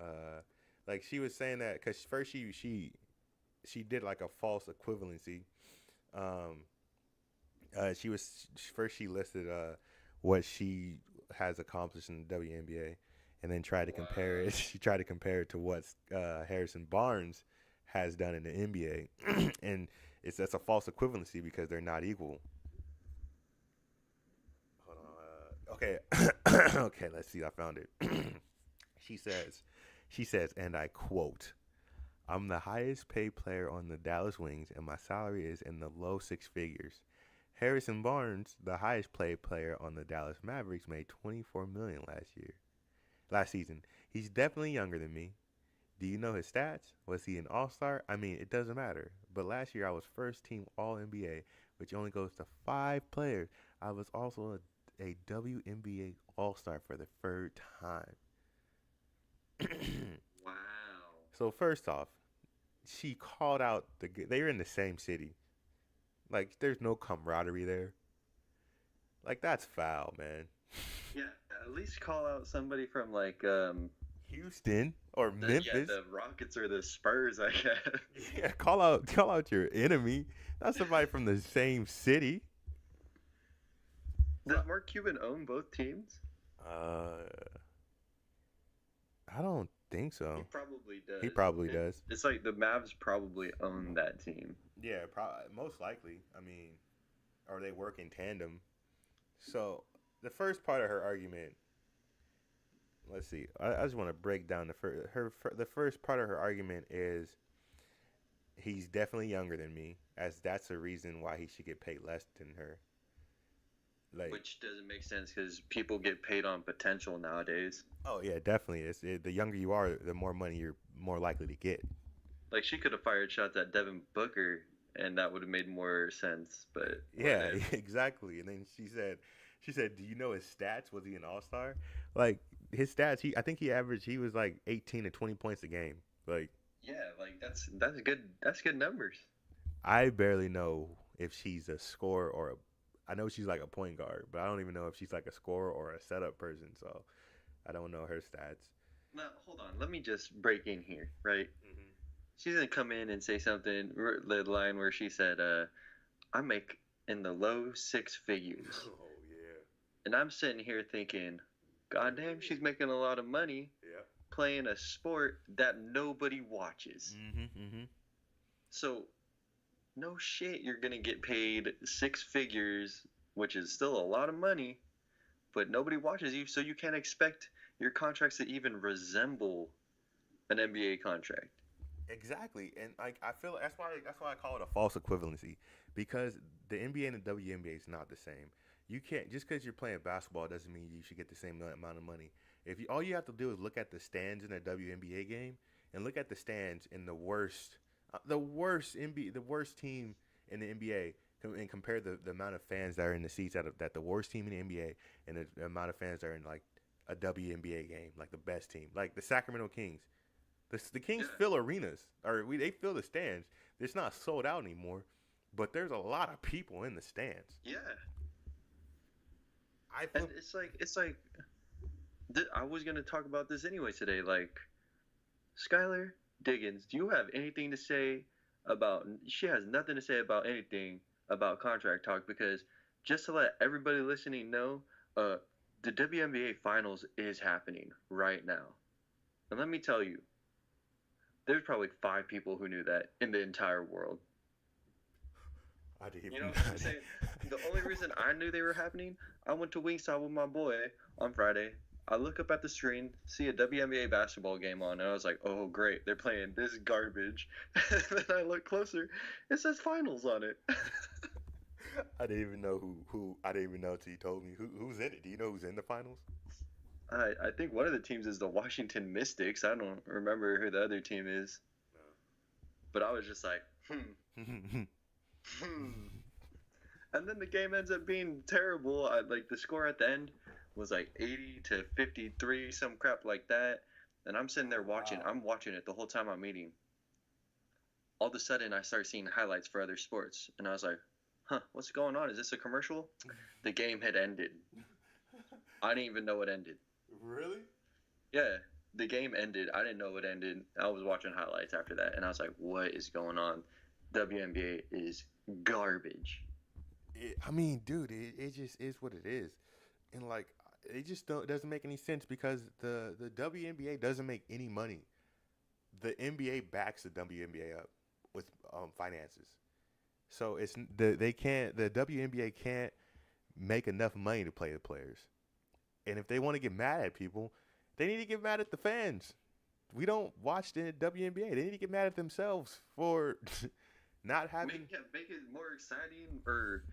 Like she was saying that because first she did like a false equivalency. Um, she was first she listed what she has accomplished in the WNBA, and then tried to compare it. Wow. She tried to compare it to what Harrison Barnes has done in the NBA, and that's a false equivalency because they're not equal. Hold on. Okay, okay. Let's see. I found it. she says, she says, and I quote: "I'm the highest paid player on the Dallas Wings, and my salary is in the low six figures. Harrison Barnes, the highest paid player on the Dallas Mavericks, made 24 million last season. He's definitely younger than me. Do you know his stats? Was he an All Star? I mean, it doesn't matter. But last year I was first team All NBA, which only goes to 5 players. I was also a WNBA All Star for the third time." Wow. So first off, she called out they were in the same city. Like, there's no camaraderie there. Like, that's foul, man. Yeah, at least call out somebody from like Houston or Memphis. the Rockets or the Spurs, I guess. Yeah, call out your enemy. Not somebody from the same city. Does Mark Cuban own both teams? Uh, I don't think He so. probably does. He probably does. It's like the Mavs probably own that team. Yeah, most likely. I mean, or they work in tandem. So the first part of her argument. Let's see. I just want to break down the first part of her argument is he's definitely younger than me, as that's the reason why he should get paid less than her. Like, Which doesn't make sense because people get paid on potential nowadays. oh yeah, definitely. The younger you are, the more money you're more likely to get. Like she could have fired shots at Devin Booker, and that would have made more sense. But Yeah, whatever. exactly. And then she said, "Do you know his stats? Was he an All Star? Like his stats? I think he was like 18 to 20 points a game. Like Yeah, like that's good. That's good numbers. I barely know if she's a scorer or a. I know she's like a point guard, but I don't even know if she's like a scorer or a setup person. So I don't know her stats. Now hold on. Let me just break in here, right? Mm-hmm. She's gonna come in and say something. The line where she said, "I make in the low six figures," Oh yeah, and I'm sitting here thinking, "God damn, she's making a lot of money yeah. playing a sport that nobody watches." Mm-hmm. Mm-hmm. So no shit, you're gonna get paid six figures, which is still a lot of money, but nobody watches you, so you can't expect your contracts to even resemble an NBA contract. Exactly, and like I feel that's why I call it a false equivalency because the NBA and the WNBA is not the same. You can't just because you're playing basketball doesn't mean you should get the same amount of money. If you, all you have to do is look at the stands in a WNBA game, and look at the stands in the worst team in the NBA, and compare the amount of fans that are in the seats that the worst team in the NBA and the amount of fans that are in like a WNBA game, like the best team, like the Sacramento Kings. The Yeah, Kings fill arenas, they fill the stands. It's not sold out anymore, but there's a lot of people in the stands. yeah. I And feel it's like I was gonna talk about this anyway today. Like Skylar Diggins, do you have anything to say about? She has nothing to say about anything about contract talk because just to let everybody listening know, uh, the WNBA finals is happening right now. And let me tell you, there's probably 5 people who knew that in the entire world. I didn't You know even. what I'm saying? The only reason I knew they were happening, I went to Wingstop with my boy on Friday. I look up at the screen, see a WNBA basketball game on, and I was like, "Oh, great! They're playing this garbage." And then I look closer, it says finals on it. I didn't even know who I didn't even know until you told me who's in it. Do you know who's in the finals? I think one of the teams is the Washington Mystics. I don't remember who the other team is, but I was just like, No. hmm. And then the game ends up being terrible. Like the score at the end was like 80-53, some crap like that. And I'm sitting there watching. Wow. I'm watching it the whole time I'm eating. All of a sudden, I start seeing highlights for other sports, and I was like, "Huh, what's going on? Is this a commercial?" The game had ended. I didn't even know it ended. Really? Yeah, the game ended. I didn't know it ended. I was watching highlights after that, and I was like, "What is going on? WNBA is garbage." I mean, dude, it just is what it is, and like it just don't doesn't make any sense because the WNBA doesn't make any money. The NBA backs the WNBA up with finances, so the WNBA can't make enough money to play the players, and if they want to get mad at people, they need to get mad at the fans. We don't watch the WNBA. They need to get mad at themselves for not having. Make it more exciting, or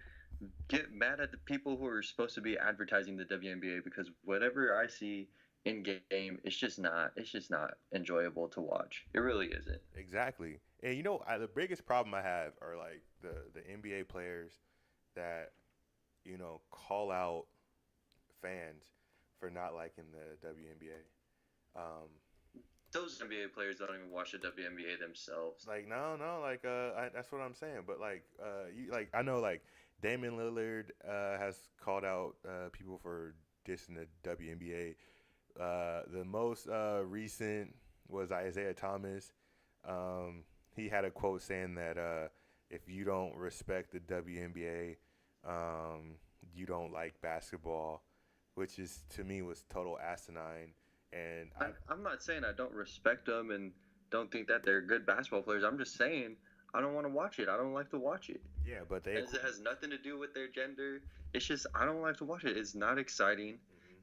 get mad at the people who are supposed to be advertising the WNBA because whatever I see in game, it's just not enjoyable to watch. It really isn't. Exactly. And the biggest problem I have are like the NBA players that call out fans for not liking the WNBA. Those NBA players don't even watch the WNBA themselves. Like no, like that's what I'm saying. But like you like I know like Damian Lillard has called out people for dissing the WNBA. The most recent was Isaiah Thomas. He had a quote saying that if you don't respect the WNBA, you don't like basketball, which is to me was total asinine. And I'm not saying I don't respect them and don't think that they're good basketball players. I'm just saying I don't want to watch it. I don't like to watch it. yeah, but they. It has nothing to do with their gender. It's just I don't like to watch it. It's not exciting.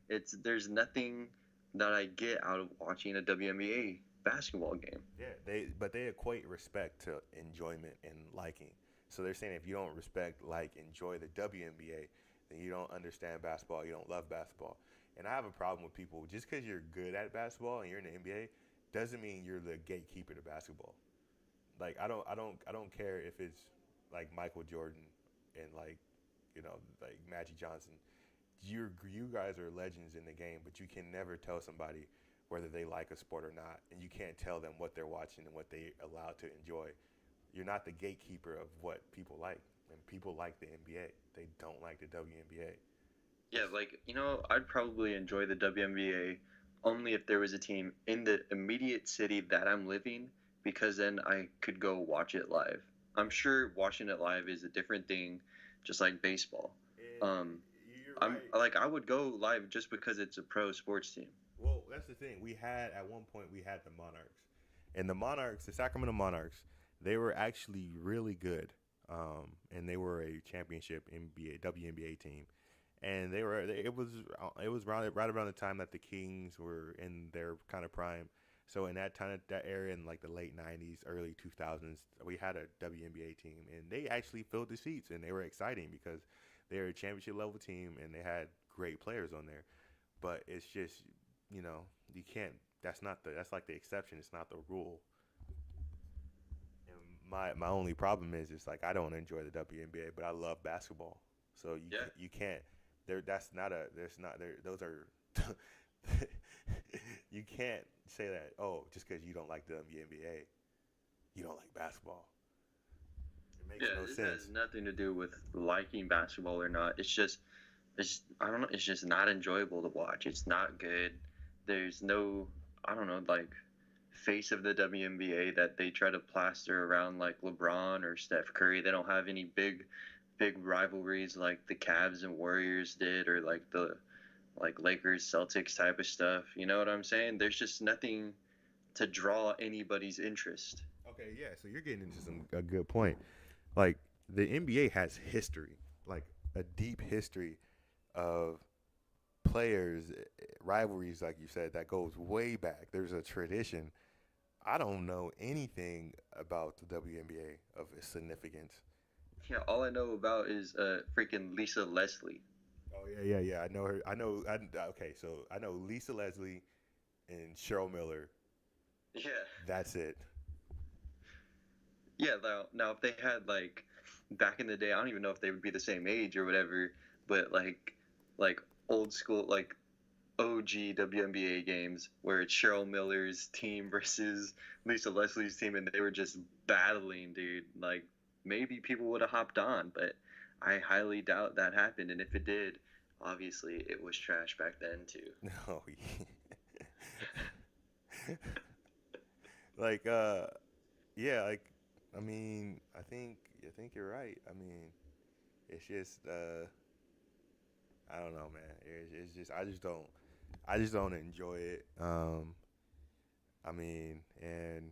Mhm. There's nothing that I get out of watching a WNBA basketball game. Yeah, they equate respect to enjoyment and liking. So they're saying if you don't respect, like, enjoy the WNBA, then you don't understand basketball. You don't love basketball. And I have a problem with people just because you're good at basketball and you're in the NBA doesn't mean you're the gatekeeper to basketball. Like I don't care if it's like Michael Jordan and like Magic Johnson. You guys are legends in the game, but you can never tell somebody whether they like a sport or not, and you can't tell them what they're watching and what they allowed to enjoy. You're not the gatekeeper of what people like, and people like the NBA. They don't like the WNBA. Yeah, like I'd probably enjoy the WNBA only if there was a team in the immediate city that I'm living, because then I could go watch it live. I'm sure watching it live is a different thing, just like baseball. And Um, you're I'm right. like I would go live just because it's a pro sports team. Well, that's the thing. We had at one point we had the Monarchs, and the Monarchs, the Sacramento Monarchs, they were actually really good, and they were a championship NBA WNBA team, and it was right around the time that the Kings were in their kind of prime. So in that area in like the late '90s, early 2000s, we had a WNBA team, and they actually filled the seats, and they were exciting because they were a championship level team, and they had great players on there. But it's just you can't that's like the exception. It's not the rule. And my only problem is like I don't enjoy the WNBA, but I love basketball. So Yeah, you can't there that's not a there's not there those are you can't say that just because you don't like the WNBA, you don't like basketball. It makes yeah. no This has sense. nothing to do with liking basketball or not. It's I don't know. It's just not enjoyable to watch. It's not good. There's no, I don't know, like face of the WNBA that they try to plaster around like LeBron or Steph Curry. They don't have any big rivalries like the Cavs and Warriors did, or like the like Lakers Celtics type of stuff. You know what I'm saying? There's just nothing to draw anybody's interest. Okay, yeah. So you're getting into a good point. Like the NBA has history, like a deep history of players rivalries, like you said, that goes way back. There's a tradition. I don't know anything about the WNBA of its significance. Yeah, all I know about is freaking Lisa Leslie. Oh yeah. I know her. Okay, so I know Lisa Leslie and Cheryl Miller. Yeah. That's it. Yeah, now if they had like back in the day, I don't even know if they would be the same age or whatever, but like old school like OG WNBA games where it's Cheryl Miller's team versus Lisa Leslie's team and they were just battling, dude. Like maybe people would have hopped on, but I highly doubt that happened. And if it did, obviously it was trash back then too. No. like yeah, like I mean, I think you're right. I mean, it's just I don't know, man. It's just I just don't enjoy it. I mean, and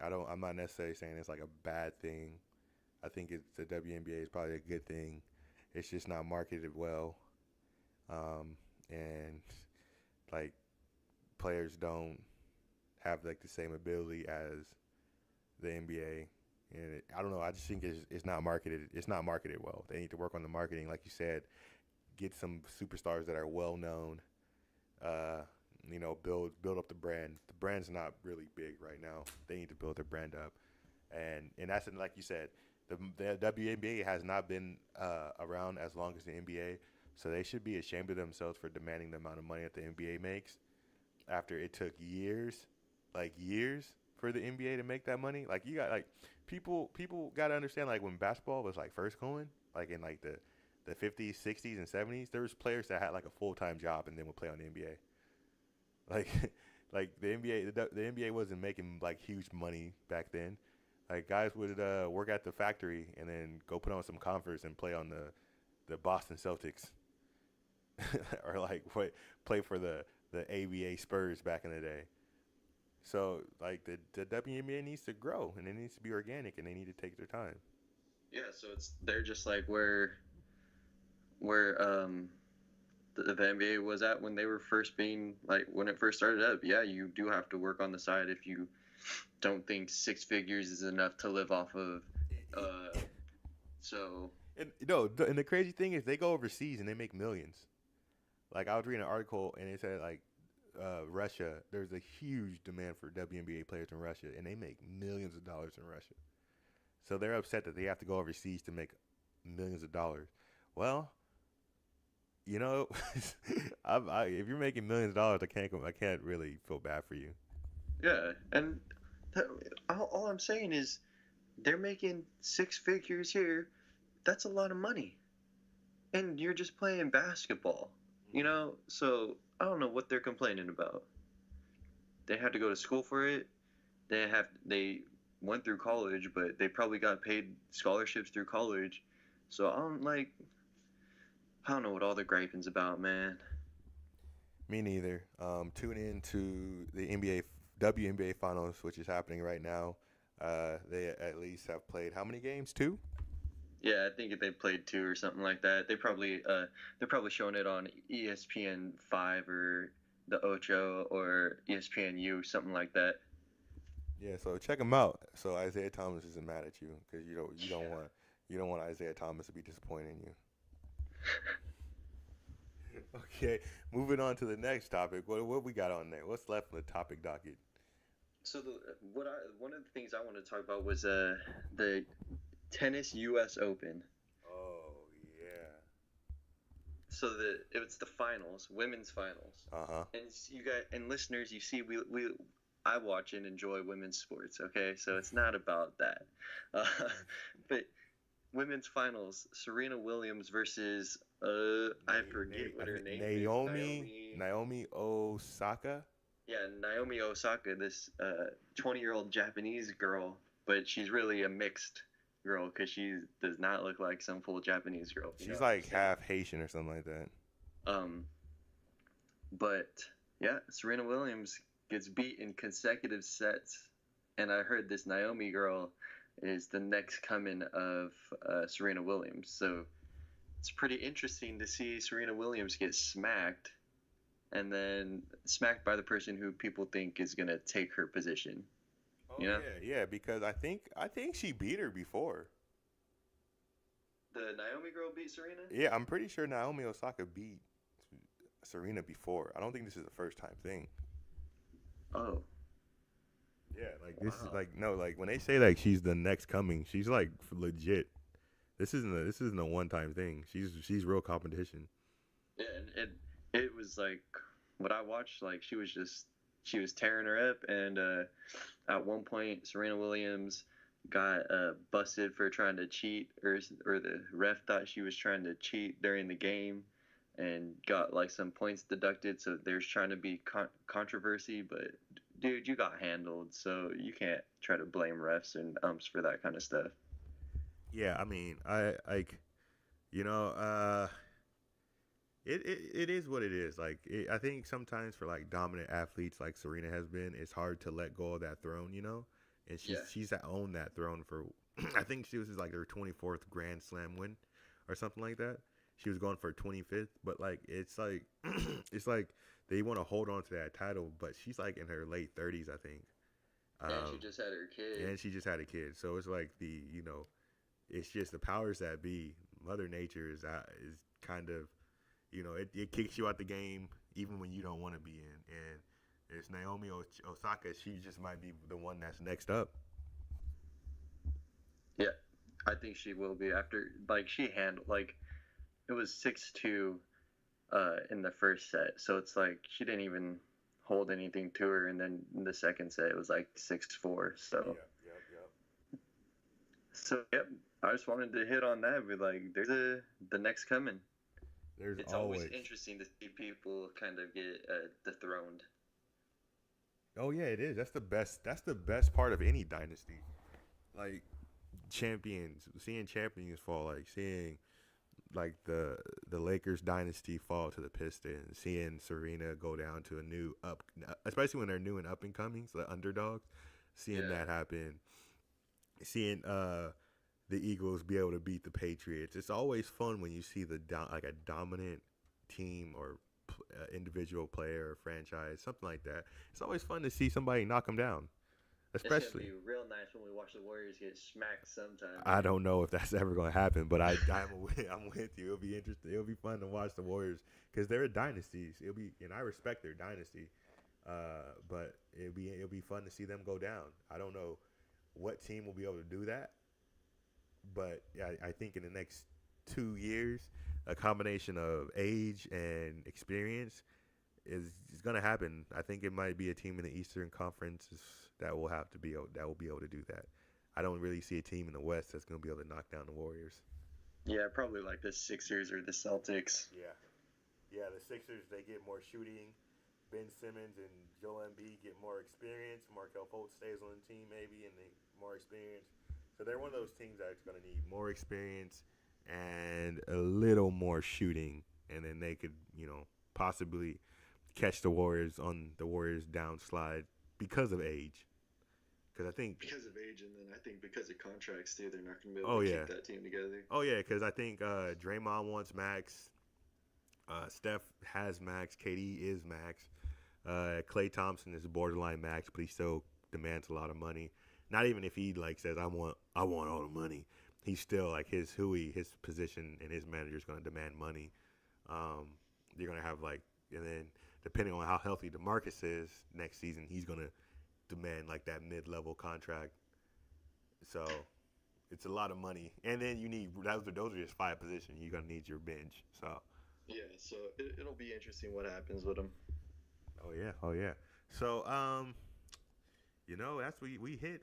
I'm not necessarily saying it's like a bad thing. I think it's the WNBA is probably a good thing. It's just not marketed well. And like players don't have like the same ability as the NBA. And I don't know. I just think it's not marketed. It's not marketed well. They need to work on the marketing, like you said. Get some superstars that are well known. Uh, build up the brand. The brand's not really big right now. They need to build their brand up, and that's like you said, the WNBA has not been around as long as the NBA, so they should be ashamed of themselves for demanding the amount of money that the NBA makes after it took years, like years, for the NBA to make that money. Like you got like people got to understand like when basketball was like first going, like in like the 50s, 60s, and 70s, there was players that had like a full time job and then would play on the NBA. Like like the NBA wasn't making like huge money back then. Like guys would work at the factory and then go put on some Converse and play on the Boston Celtics, or like play for the ABA Spurs back in the day. So like the WNBA needs to grow and it needs to be organic and they need to take their time. Yeah, so it's they're just like where the NBA was at when they were first being like when it first started up. Yeah, you do have to work on the side if you don't think six figures is enough to live off of. Uh, so And and the crazy thing is they go overseas and they make millions. Like I was reading an article and it said like Russia, there's a huge demand for WNBA players in Russia and they make millions of dollars in Russia. So they're upset that they have to go overseas to make millions of dollars. Well, you know, if you're making millions of dollars, I can't really feel bad for you. yeah, and that, all I'm saying is they're making six figures here. That's a lot of money, and you're just playing basketball. You know, so I don't know what they're complaining about. They had to go to school for it. They went through college, but they probably got paid scholarships through college. So I don't know what all the griping's about, man. Me neither. Tune in to the NBA WNBA finals, which is happening right now. They at least have played how many games? Two. Yeah, I think if they played two or something like that, they're probably showing it on ESPN five or the Ocho or ESPNU something like that. Yeah, so check them out. So Isaiah Thomas isn't mad at you because you don't Yeah. want Isaiah Thomas to be disappointed in you. Okay, moving on to the next topic. What we got on there? What's left on the topic docket? So the what I one of the things I want to talk about was the tennis U.S. Open. Oh yeah. So it was the finals, women's finals, Uh huh. and you guys and listeners, you see, we I watch and enjoy women's sports. Okay, so it's not about that, uh, but women's finals, Serena Williams versus I forget what her name is, Naomi Osaka. yeah, Naomi Osaka, this 20-year-old Japanese girl, but she's really a mixed girl because she does not look like some full Japanese girl. You know She's what I'm like saying? half Haitian or something like that. Um, but yeah, Serena Williams gets beat in consecutive sets, and I heard this Naomi girl is the next coming of Serena Williams. So it's pretty interesting to see Serena Williams get smacked and then smacked by the person who people think is gonna take her position. Oh You know, yeah, yeah. Because I think she beat her before. the Naomi girl beat Serena. Yeah, I'm pretty sure Naomi Osaka beat Serena before. I don't think this is a first time thing. Oh, Yeah, like this is wow. like no, like when they say like she's the next coming, she's like legit. This isn't a one time thing. She's real competition. Yeah, and it was like what I watched. Like she was tearing her up, and at one point Serena Williams got busted for trying to cheat, or the ref thought she was trying to cheat during the game, and got like some points deducted. So there's trying to be controversy, but dude, you got handled, so you can't try to blame refs and umps for that kind of stuff. Yeah, I mean, I like you know, it is what it is. Like I think sometimes for like dominant athletes like Serena has been, it's hard to let go of that throne, and Yeah, she's owned that throne for I think she was like her 24th Grand Slam win or something like that. She was going for her 25th, but like it's like it's like they want to hold on to that title, but she's like in her late 30s, I think. and she Um, just had her kid. and she just had a kid, so it's like it's just the powers that be. Mother Nature is kind of it kicks you out the game even when you don't want to be in. And it's Naomi Osaka. She just might be the one that's next up. Yeah, I think she will be after like she handled like it was 6-2 in the first set. So it's like she didn't even hold anything to her, and then in the second set it was like 6-4. So Yep, yep, yep. yep, I just wanted to hit on that. Be like, there's the next coming. There's It's always always. interesting to see people kind of get dethroned. Oh yeah, it is. That's the best. That's the best part of any dynasty. Like champions, seeing champions fall. Like seeing like the Lakers dynasty fall to the Pistons, seeing Serena go down to a new up, especially when they're new and up and coming, so the underdogs, seeing Yeah, that happen, seeing the Eagles be able to beat the Patriots. It's always fun when you see like a dominant team or individual player or franchise, something like that. It's always fun to see somebody knock them down, it's gonna especially. be real nice when we watch the Warriors get smacked sometime. I don't know if that's ever going to happen, but I'm with you. It'll be interesting. It'll be fun to watch the Warriors because they're a dynasty. It'll be, and I respect their dynasty. But it'll be fun to see them go down. I don't know what team will be able to do that, but I think in the next 2 years, a combination of age and experience is going to happen. I think it might be a team in the Eastern Conference that will be able to do that. I don't really see a team in the West that's going to be able to knock down the Warriors. Yeah, probably like the Sixers or the Celtics. Yeah, yeah. The Sixers they get more shooting. Ben Simmons and Joel Embiid get more experience. Markel Fultz stays on the team maybe, and they more experience. So they're one of those teams that's going to need more experience and a little more shooting, and then they could possibly catch the Warriors on the Warriors downslide because of age. Because I think, Because of age, and then I think because of contracts too, they're not going to be able oh to yeah, keep that team together. oh yeah, because I think Draymond wants max. Steph has max. KD is max. Clay Thompson is borderline max, but he still demands a lot of money. Not even if he like says I want all the money. He's still like his position and his manager is going to demand money. Um, you're gonna have like, and then depending on how healthy DeMarcus is next season, he's gonna demand like that mid-level contract. So it's a lot of money, and then you need those are just five positions. You're gonna need your bench. So Yeah, so it'll be interesting what happens with him. oh yeah. So that's we hit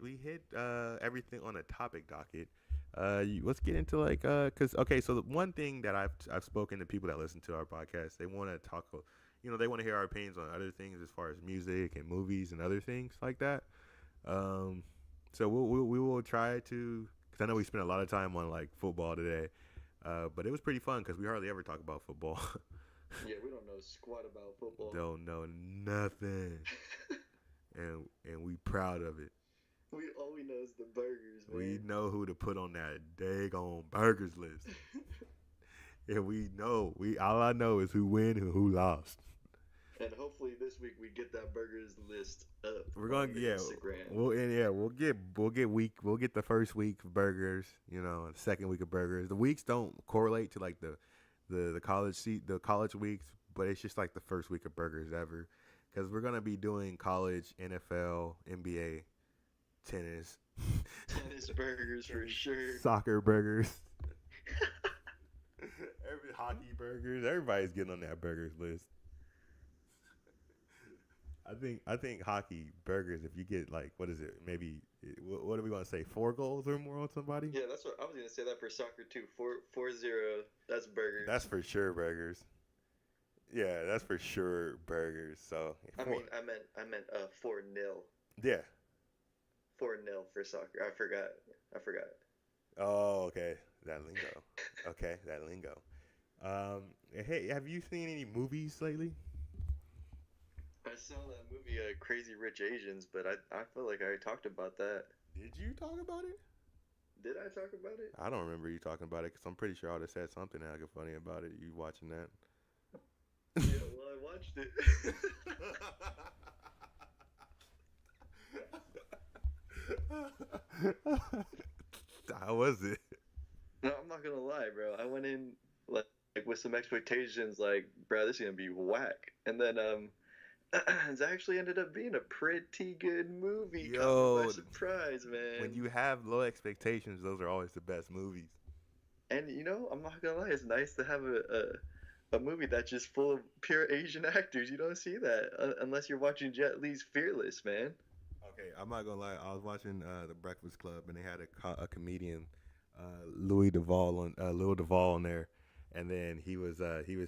everything on a topic docket. Let's get into like cause okay, so the one thing that I've spoken to people that listen to our podcast, they want to talk, they want to hear our opinions on other things as far as music and movies and other things like that. Um, so we will try to, cause I know we spent a lot of time on like football today, but it was pretty fun because we hardly ever talk about football. Yeah, we don't know squat about football. Don't know nothing, and we proud of it. We all we know is the burgers, man. We know who to put on that daggone burgers list. And we know all I know is who win and who lost. And hopefully this week we get that burgers list up. We're gonna Instagram. We'll get the first week of burgers, the second week of burgers. The weeks don't correlate to like the college weeks, but it's just like the first week of burgers ever, because we're gonna be doing college, NFL, NBA, tennis burgers for sure. Soccer burgers. Every hockey burgers. Everybody's getting on that burgers list. I think hockey burgers. If you get like, what is it? Maybe what are we gonna say? 4 goals or more on somebody? Yeah, that's what I was gonna say. That for soccer too. 4-0. That's burgers. That's for sure burgers. Yeah, that's for sure burgers. So I meant 4-0. Yeah. 4-0 for soccer. I forgot. Oh, okay. That lingo. Okay, that lingo. Hey, have you seen any movies lately? I saw that movie, Crazy Rich Asians, but I feel like I already talked about that. Did you talk about it? Did I talk about it? I don't remember you talking about it, because I'm pretty sure I would have said something like funny about it. You watching that? Yeah, well, I watched it. How was it? No, I'm not gonna lie, bro. I went in like with some expectations, like, bro, this is gonna be whack, and then it actually ended up being a pretty good movie. Yo, caught me by surprise, man. When you have low expectations, those are always the best movies. And I'm not gonna lie, it's nice to have a movie that's just full of pure Asian actors. You don't see that unless you're watching Jet Li's Fearless, man. Okay, I'm not gonna lie. I was watching The Breakfast Club, and they had a comedian, Louis Duvall on there, and then he was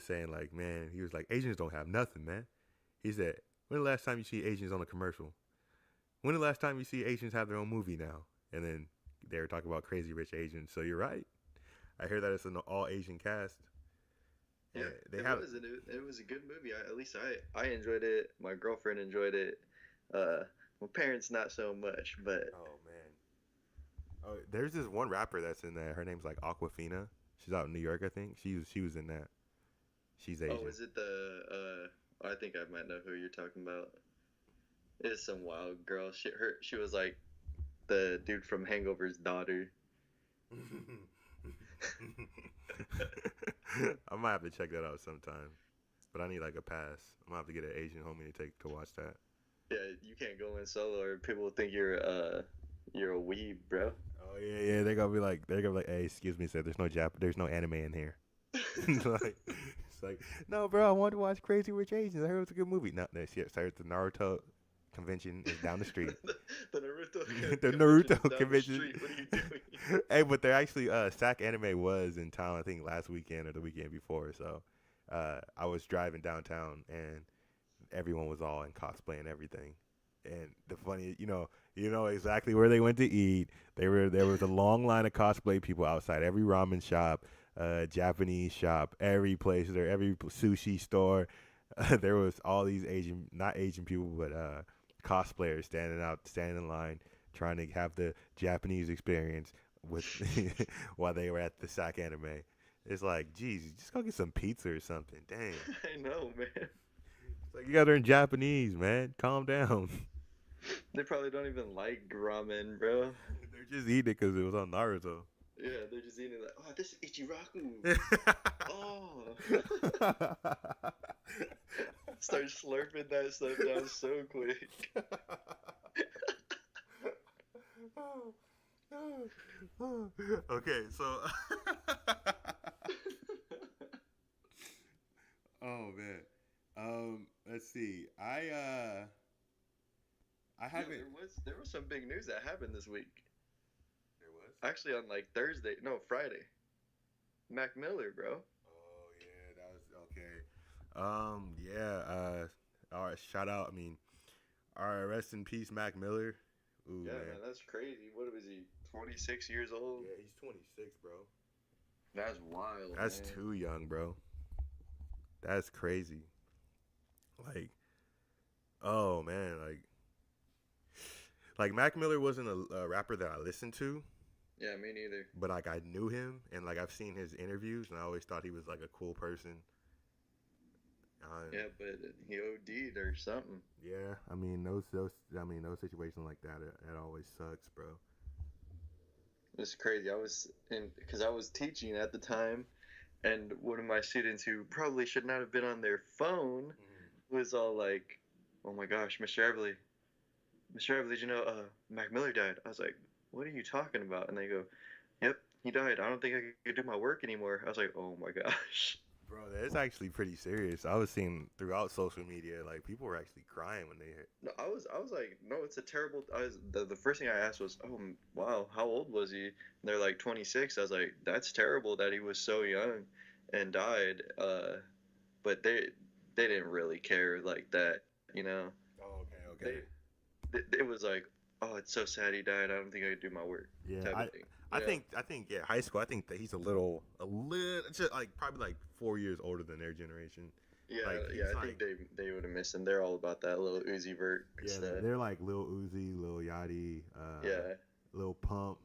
saying like, man, he was like, Asians don't have nothing, man. He said, when the last time you see Asians on a commercial? When the last time you see Asians have their own movie now? And then they were talking about Crazy Rich Asians. So you're right. I hear that it's an all Asian cast. Yeah, it was a good movie. At least I enjoyed it. My girlfriend enjoyed it. My parents not so much, but oh man. Oh, there's this one rapper that's in there. Her name's like Aquafina. She's out in New York, I think. She was in that. She's Asian. Oh, is it I think I might know who you're talking about. It's some wild girl. She was like the dude from Hangover's daughter. I might have to check that out sometime, but I need like a pass. I'm gonna have to get an Asian homie to watch that. Yeah, you can't go in solo, or people will think you're a weeb, bro. Oh yeah. They're gonna be like, hey, excuse me, sir. There's no anime in here. It's like, no, bro. I want to watch Crazy Rich Asians. I heard it was a good movie. No, sir. The Naruto convention is down the street. the Naruto convention. What are you doing? Hey, but they're actually SAC Anime was in town, I think last weekend or the weekend before. So I was driving downtown and everyone was all in cosplay and everything. And the funny, you know exactly where they went to eat. There was a long line of cosplay people outside every ramen shop, Japanese shop, every place there, every sushi store. There was all these not Asian people, but cosplayers standing in line, trying to have the Japanese experience with while they were at the SAC Anime. It's like, geez, just go get some pizza or something. Dang. I know, man. It's like, you guys are in Japanese, man. Calm down. They probably don't even like ramen, bro. They're just eating it because it was on Naruto. Yeah, they're just eating like, oh, this is Ichiraku. Oh, start slurping that stuff down so quick. Okay, so oh man. Let's see. I Yeah, haven't there was some big news that happened this week. there was. Actually, on like Thursday, no, Friday. Mac Miller, bro. Oh yeah, that was okay. Yeah, all right, shout out. I mean, all right, rest in peace, Mac Miller. Ooh, Yeah, man. man, that's crazy. What was he? 26 years old. Yeah, he's 26, bro. That's wild, That's man. too young, bro. That's crazy. Like, oh man, like Mac Miller wasn't a rapper that I listened to, Yeah, me neither. but like I knew him and like I've seen his interviews and I always thought he was like a cool person. Yeah, but he OD'd or something. Yeah, I mean those situations like that it always sucks, bro. It's crazy. I was in because I was teaching at the time, and one of my students who probably should not have been on their phone was all like, "Oh my gosh, Mr. Everly, did you know Mac Miller died?" I was like, "What are you talking about?" And they go, "Yep, he died. I don't think I could do my work anymore." I was like, "Oh my gosh." Bro, that's actually pretty serious. I was seeing throughout social media, like people were actually crying when they heard. No, I was like, no, it's a terrible. The first thing I asked was, oh wow, how old was he? And they're like 26. I was like, that's terrible that he was so young, and died. But they didn't really care like that, you know. Oh, okay, okay. It was like, oh, it's so sad he died. I don't think I could do my work, Yeah, type I, of thing. I think, I think, yeah, high school. I think that he's a little, just like probably like 4 years older than their generation. Yeah, Like yeah. he's I like, think they would have missed him. They're all about that little Uzi Vert yeah, stuff. they're like Lil Uzi, Lil Yachty, Yeah, Lil Pump,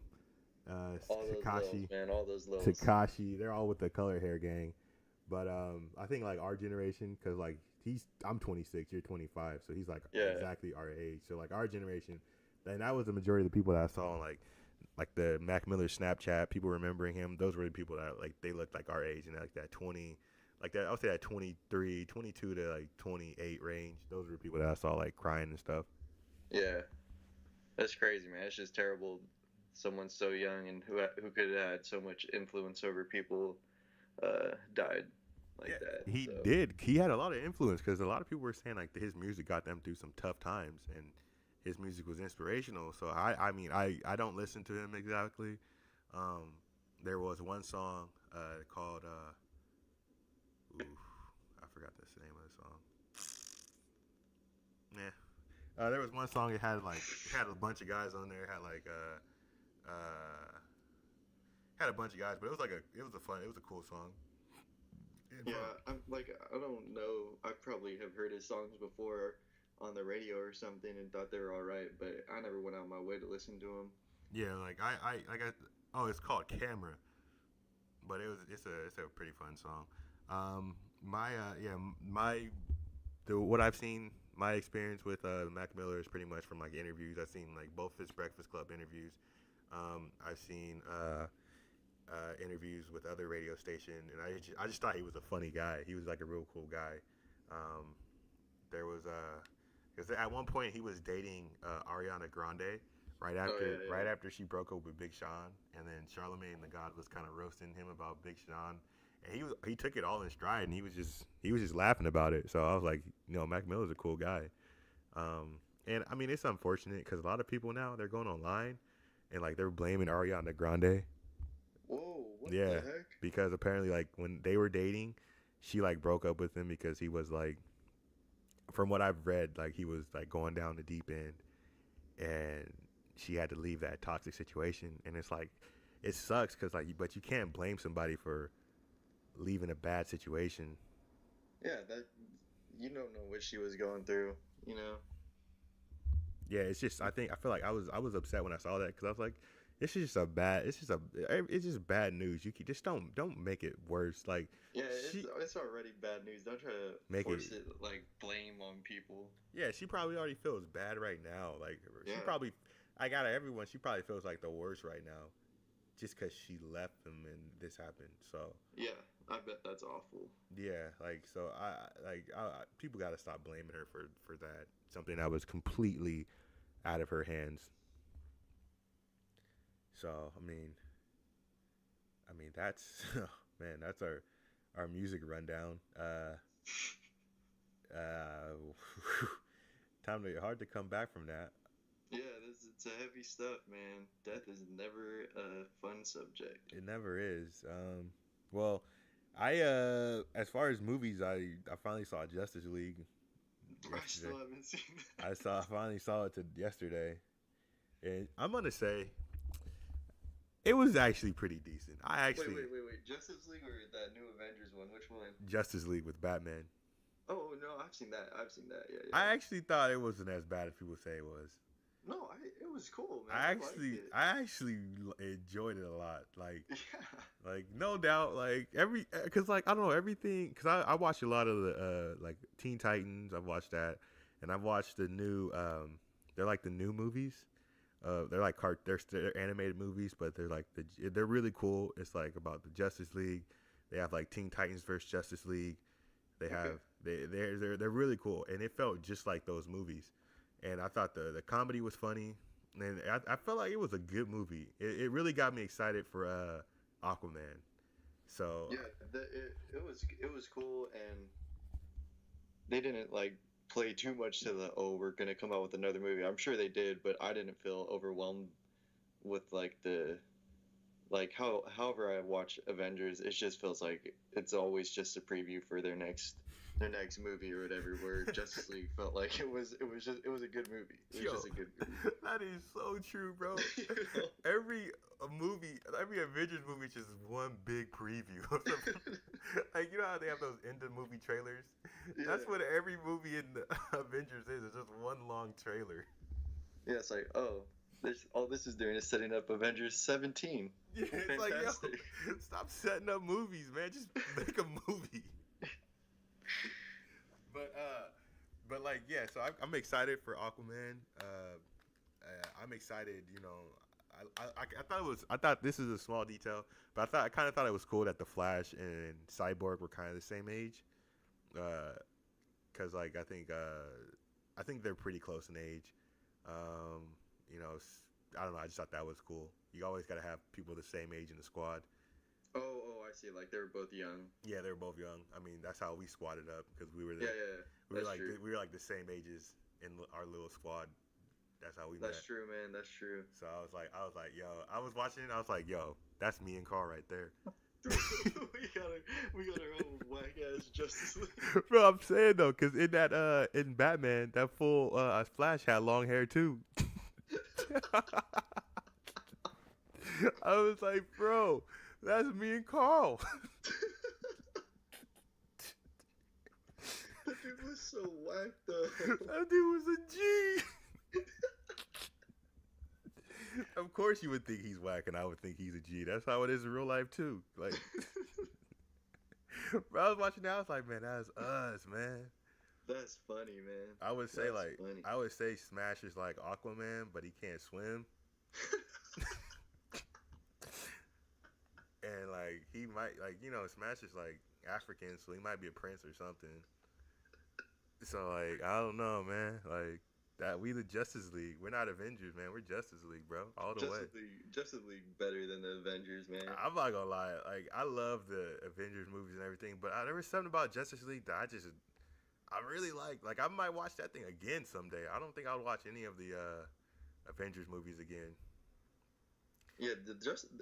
all those Takashi, lils, man, all those lils. Takashi. They're all with the color hair gang. But I think like our generation, cause like I'm 26, you're 25, so he's like Yeah. exactly our age. So like our generation, and that was the majority of the people that I saw on like the Mac Miller Snapchat, people remembering him. Those were the people that like they looked like our age and like that 20, like that I would say that 23, 22 to like 28 range. Those were the people that I saw like crying and stuff. Yeah, that's crazy, man. It's just terrible. Someone so young and who could have had so much influence over people, died like that. He So did. He had a lot of influence because a lot of people were saying like his music got them through some tough times and his music was inspirational. So I mean I don't listen to him exactly. Um, there was one song called I forgot the name of the song. Yeah. There was one song it had a bunch of guys on there. It had like had a bunch of guys, but it was a cool song. And, yeah, I'm like I don't know. I probably have heard his songs before on the radio or something and thought they were all right, but I never went out my way to listen to them. yeah, like I got oh it's called Camera, but it's a pretty fun song. My yeah my the what I've seen my experience with Mac Miller is pretty much from like interviews. I've seen like both his Breakfast Club interviews. I've seen interviews with other radio station, and I just thought he was a funny guy. He was like a real cool guy. Um, there was because at one point he was dating Ariana Grande right after she broke up with Big Sean, and then Charlamagne the God was kind of roasting him about Big Sean, and he took it all in stride, and he was just laughing about it. So I was like, Mac Miller's a cool guy. And I mean it's unfortunate because a lot of people now they're going online and like they're blaming Ariana Grande. Whoa, what Yeah, the heck? because apparently like when they were dating, she like broke up with him because he was like, from what I've read, like he was like going down the deep end, and she had to leave that toxic situation. And it's like, it sucks because like, but you can't blame somebody for leaving a bad situation. Yeah, that you don't know what she was going through, you know. Yeah, it's just I feel like I was upset when I saw that because I was like, it's just bad news. Just don't make it worse. Like Yeah, she it's already bad news. Don't try to make force it like blame on people. Yeah, she probably already feels bad right now. Like she Yeah. probably, I got everyone. She probably feels like the worst right now. just because she left him and this happened. So Yeah, I bet that's awful. yeah, like so people got to stop blaming her for that. Something that was completely out of her hands. So I mean that's man, that's our music rundown. Time to hard to come back from that. Yeah, it's a heavy stuff, man. Death is never a fun subject. It never is. Well, I as far as movies, I finally saw Justice League I yesterday. still haven't seen that. I finally saw it yesterday, and I'm gonna say it was actually pretty decent. I actually Wait. Justice League or that new Avengers one? Which one? Justice League with Batman. Oh no, I've seen that. I've seen that. Yeah, yeah. I actually thought it wasn't as bad as people say it was. No, it was cool, man. I actually enjoyed it a lot. Like, Yeah. like no doubt, like cause like I don't know everything, cause I watch a lot of the like Teen Titans. I've watched that, and I've watched the new they're like the new movies. They're like they're animated movies, but they're really cool. It's like about the Justice League. They have like Teen Titans versus Justice League. They have they're really cool, and it felt just like those movies. And I thought the comedy was funny, and I felt like it was a good movie. It really got me excited for Aquaman. So Yeah, it was cool, and they didn't like play too much to the we're gonna come out with another movie. I'm sure they did, but I didn't feel overwhelmed with like the like however I watch Avengers, it just feels like it's always just a preview for their next movie or whatever. Where Justice League felt like it was a good movie. It was just a good movie. That is so true, bro. You know? Every Avengers movie is just one big preview. Like you know how they have those end of movie trailers. Yeah. That's what every movie in the Avengers is. It's just one long trailer. Yeah, it's like all this is doing is setting up Avengers 17. Yeah, it's Fantastic. like yo, stop setting up movies, man. Just make a movie. But like yeah, so I'm excited for Aquaman. I'm excited, you know. I thought this is a small detail, but I kind of thought it was cool that the Flash and Cyborg were kind of the same age, because like I think they're pretty close in age. You know, I don't know. I just thought that was cool. You always got to have people the same age in the squad. Oh, I see. Like they were both young. Yeah, they were both young. I mean, that's how we squatted up because we were there. Yeah. We were That's like true. we were like the same ages in our little squad. That's how we met. That's true, man. That's true. So I was like, yo, I was watching it. I was like, yo, that's me and Carl right there. we got our own whack ass Justice League. Bro, I'm saying though, cause in Batman, that full Flash had long hair too. I was like, bro, that's me and Carl. That dude was so whacked up. That dude was a G. Of course you would think he's whack and I would think he's a G. That's how it is in real life too. Like bro, I was watching that, I was like, man, that's us, man. That's funny, man. I would say That's like funny. I would say Smash is like Aquaman, but he can't swim. And like he might like, you know, Smash is like African, so he might be a prince or something. So like I don't know, man. Like that we the Justice League. We're not Avengers, man. We're Justice League, bro. All the way. Justice League better than the Avengers, man. I'm not gonna lie. Like I love the Avengers movies and everything, but there was something about Justice League that I really like. Like I might watch that thing again someday. I don't think I'll watch any of the Avengers movies again. Yeah,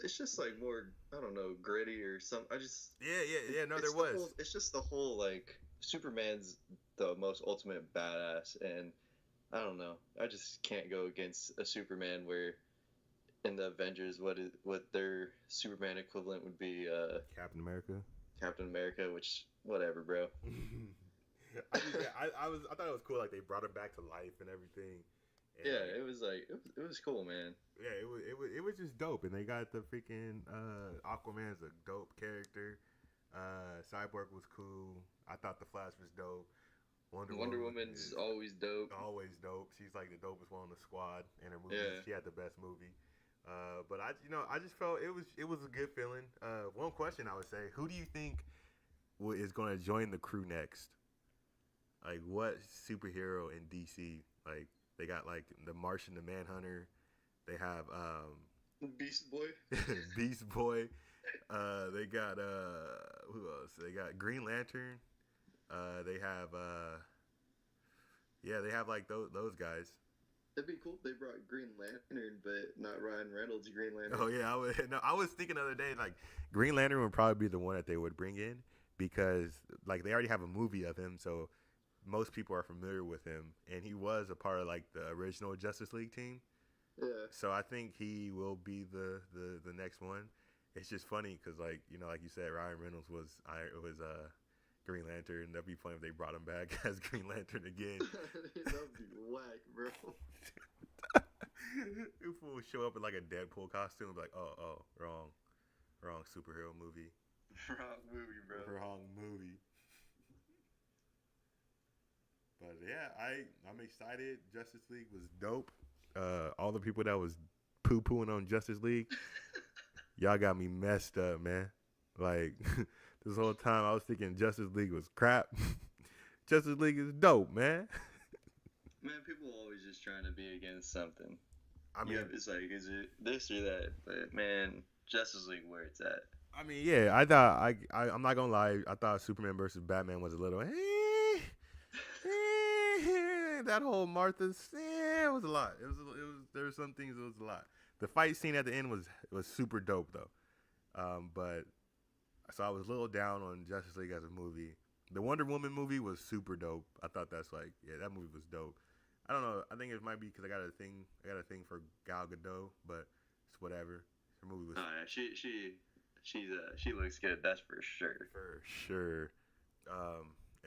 it's just like more, I don't know, gritty or something. Yeah. No, it's there was. It's just the whole like Superman's the most ultimate badass, and I don't know. I just can't go against a Superman where in the Avengers, what their Superman equivalent would be Captain America. Captain America, which whatever, bro. I thought it was cool. Like they brought him back to life and everything. And yeah, it was like it was cool, man. Yeah, it was just dope, and they got the freaking Aquaman's a dope character. Cyborg was cool. I thought the Flash was dope. Wonder Woman's always dope. Always dope. She's like the dopest one on the squad in her movies. Yeah. She had the best movie. But I just felt it was a good feeling. One question I would say, who do you think is going to join the crew next? Like, what superhero in DC? Like, they got like the Martian, the Manhunter. They have Beast Boy. Beast Boy. They got who else? They got Green Lantern. They have yeah, they have like those guys. That'd be cool if they brought Green Lantern, but not Ryan Reynolds' Green Lantern. Oh yeah, I was thinking the other day like Green Lantern would probably be the one that they would bring in because like they already have a movie of him, so most people are familiar with him, and he was a part of like the original Justice League team. Yeah. So I think he will be the next one. It's just funny because like like you said, Ryan Reynolds was Green Lantern. That'd be funny if they brought him back as Green Lantern again. That'd be whack, bro. If we'll show up in like a Deadpool costume, and be like, oh, wrong superhero movie. Wrong movie, bro. Wrong movie. But yeah, I'm excited. Justice League was dope. All the people that was poo pooing on Justice League, y'all got me messed up, man. Like this whole time I was thinking Justice League was crap. Justice League is dope, man. Man, people are always just trying to be against something. I mean, it's like, is it this or that? But man, Justice League where it's at. I mean, yeah, I thought I'm not gonna lie, I thought Superman versus Batman was a little that whole Martha's it was a lot. It was there were some things it was a lot. The fight scene at the end was super dope though. But so I was a little down on Justice League as a movie. The Wonder Woman movie was super dope. I thought that's like, yeah, that movie was dope. I don't know. I think it might be because I got a thing for Gal Gadot, but it's whatever. Her movie was. Oh yeah, she looks good. That's for sure. For sure.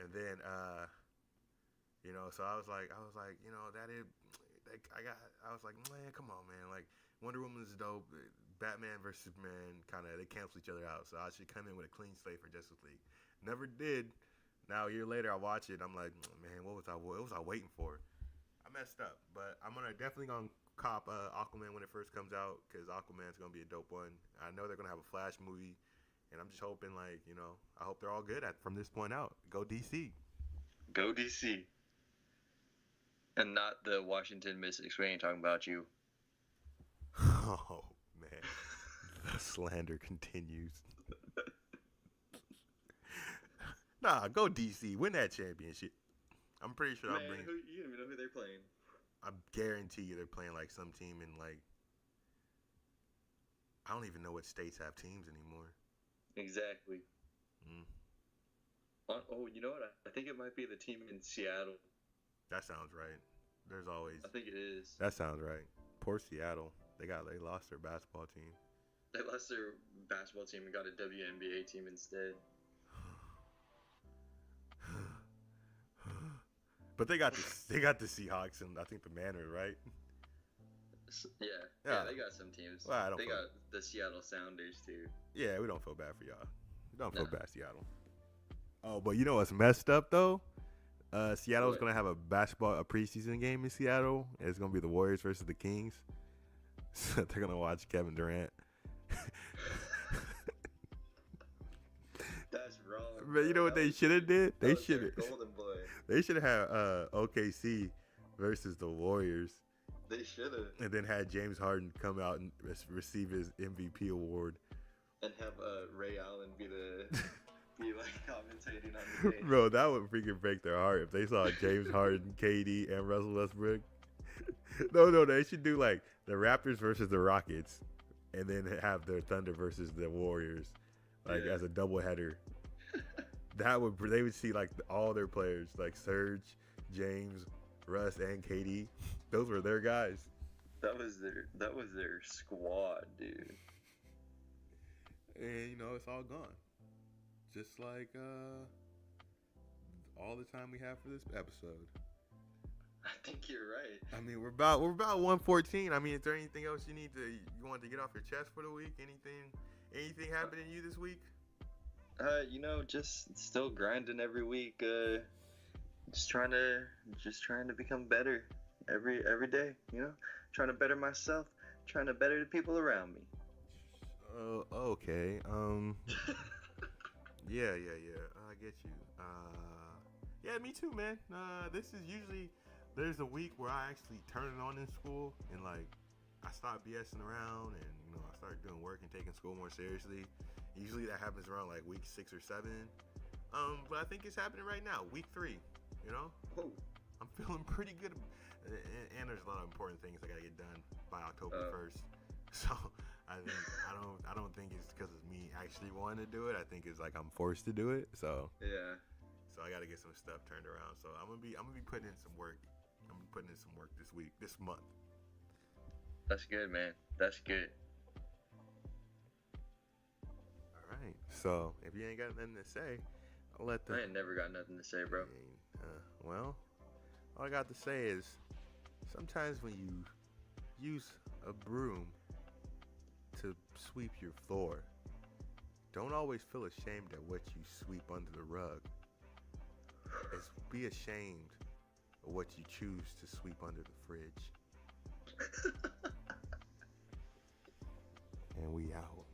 And then so I was like, I was like, man, come on, man. Like Wonder Woman's dope. Batman versus Superman they cancel each other out. So I should come in with a clean slate for Justice League. Never did. Now a year later, I watch it. I'm like, man, what was I waiting for? I messed up, but I'm definitely gonna cop Aquaman when it first comes out because Aquaman's gonna be a dope one. I know they're gonna have a Flash movie, and I'm just hoping I hope they're all good from this point out. Go DC. Go DC. And not the Washington Mystics. We ain't talking about you. Oh man, the slander continues. Nah, go DC. Win that championship. I'm pretty sure Man, you don't even know who they're playing. I guarantee you they're playing like some team in like I don't even know what states have teams anymore. Exactly. Oh, you know what? I think it might be the team in Seattle. That sounds right. There's always. I think it is. That sounds right. Poor Seattle. They lost their basketball team. They lost their basketball team and got a WNBA team instead. But they got the Seahawks and I think the Mariners, right? Yeah, they got some teams. Well, they got the Seattle Sounders too. Yeah, we don't feel bad for y'all. We don't feel bad, Seattle. Oh, but you know what's messed up though? Seattle's gonna have a preseason game in Seattle. And it's gonna be the Warriors versus the Kings. So they're gonna watch Kevin Durant. That's wrong. But you know what they should have did? They should have. Golden boy. They should have had OKC versus the Warriors. They should have. And then had James Harden come out and receive his MVP award. And have Ray Allen be commentating on the game. Bro, that would freaking break their heart if they saw James Harden, KD, and Russell Westbrook. No, they should do like the Raptors versus the Rockets, and then have the Thunder versus the Warriors, as a doubleheader. They would see like all their players, like Serge, James, Russ, and KD. Those were their guys. That was their squad, dude. And it's all gone. Just like all the time we have for this episode. I think you're right. I mean, we're about 114. I mean, is there anything else you want to get off your chest for the week? Anything happening to you this week? Just still grinding every week. Just trying to become better every day. Trying to better myself. trying to better the people around me. Okay. Yeah. I get you. Yeah, me too, man. This is usually there's a week where I actually turn it on in school and like I stop BSing around and I start doing work and taking school more seriously. Usually that happens around like week 6 or 7. But I think it's happening right now, week 3. You know, Oh, I'm feeling pretty good, and there's a lot of important things I gotta get done by October 1st. So I don't think it's because of me actually wanting to do it. I think it's like I'm forced to do it. So yeah. I gotta get some stuff turned around. So I'm gonna be putting in some work. I'm gonna be putting in some work this month. That's good, man. That's good. All right. So if you ain't got nothing to say, I'll let the. I ain't never got nothing to say, bro. Well, all I got to say is sometimes when you use a broom to sweep your floor, don't always feel ashamed at what you sweep under the rug. It's be ashamed of what you choose to sweep under the fridge. And we out.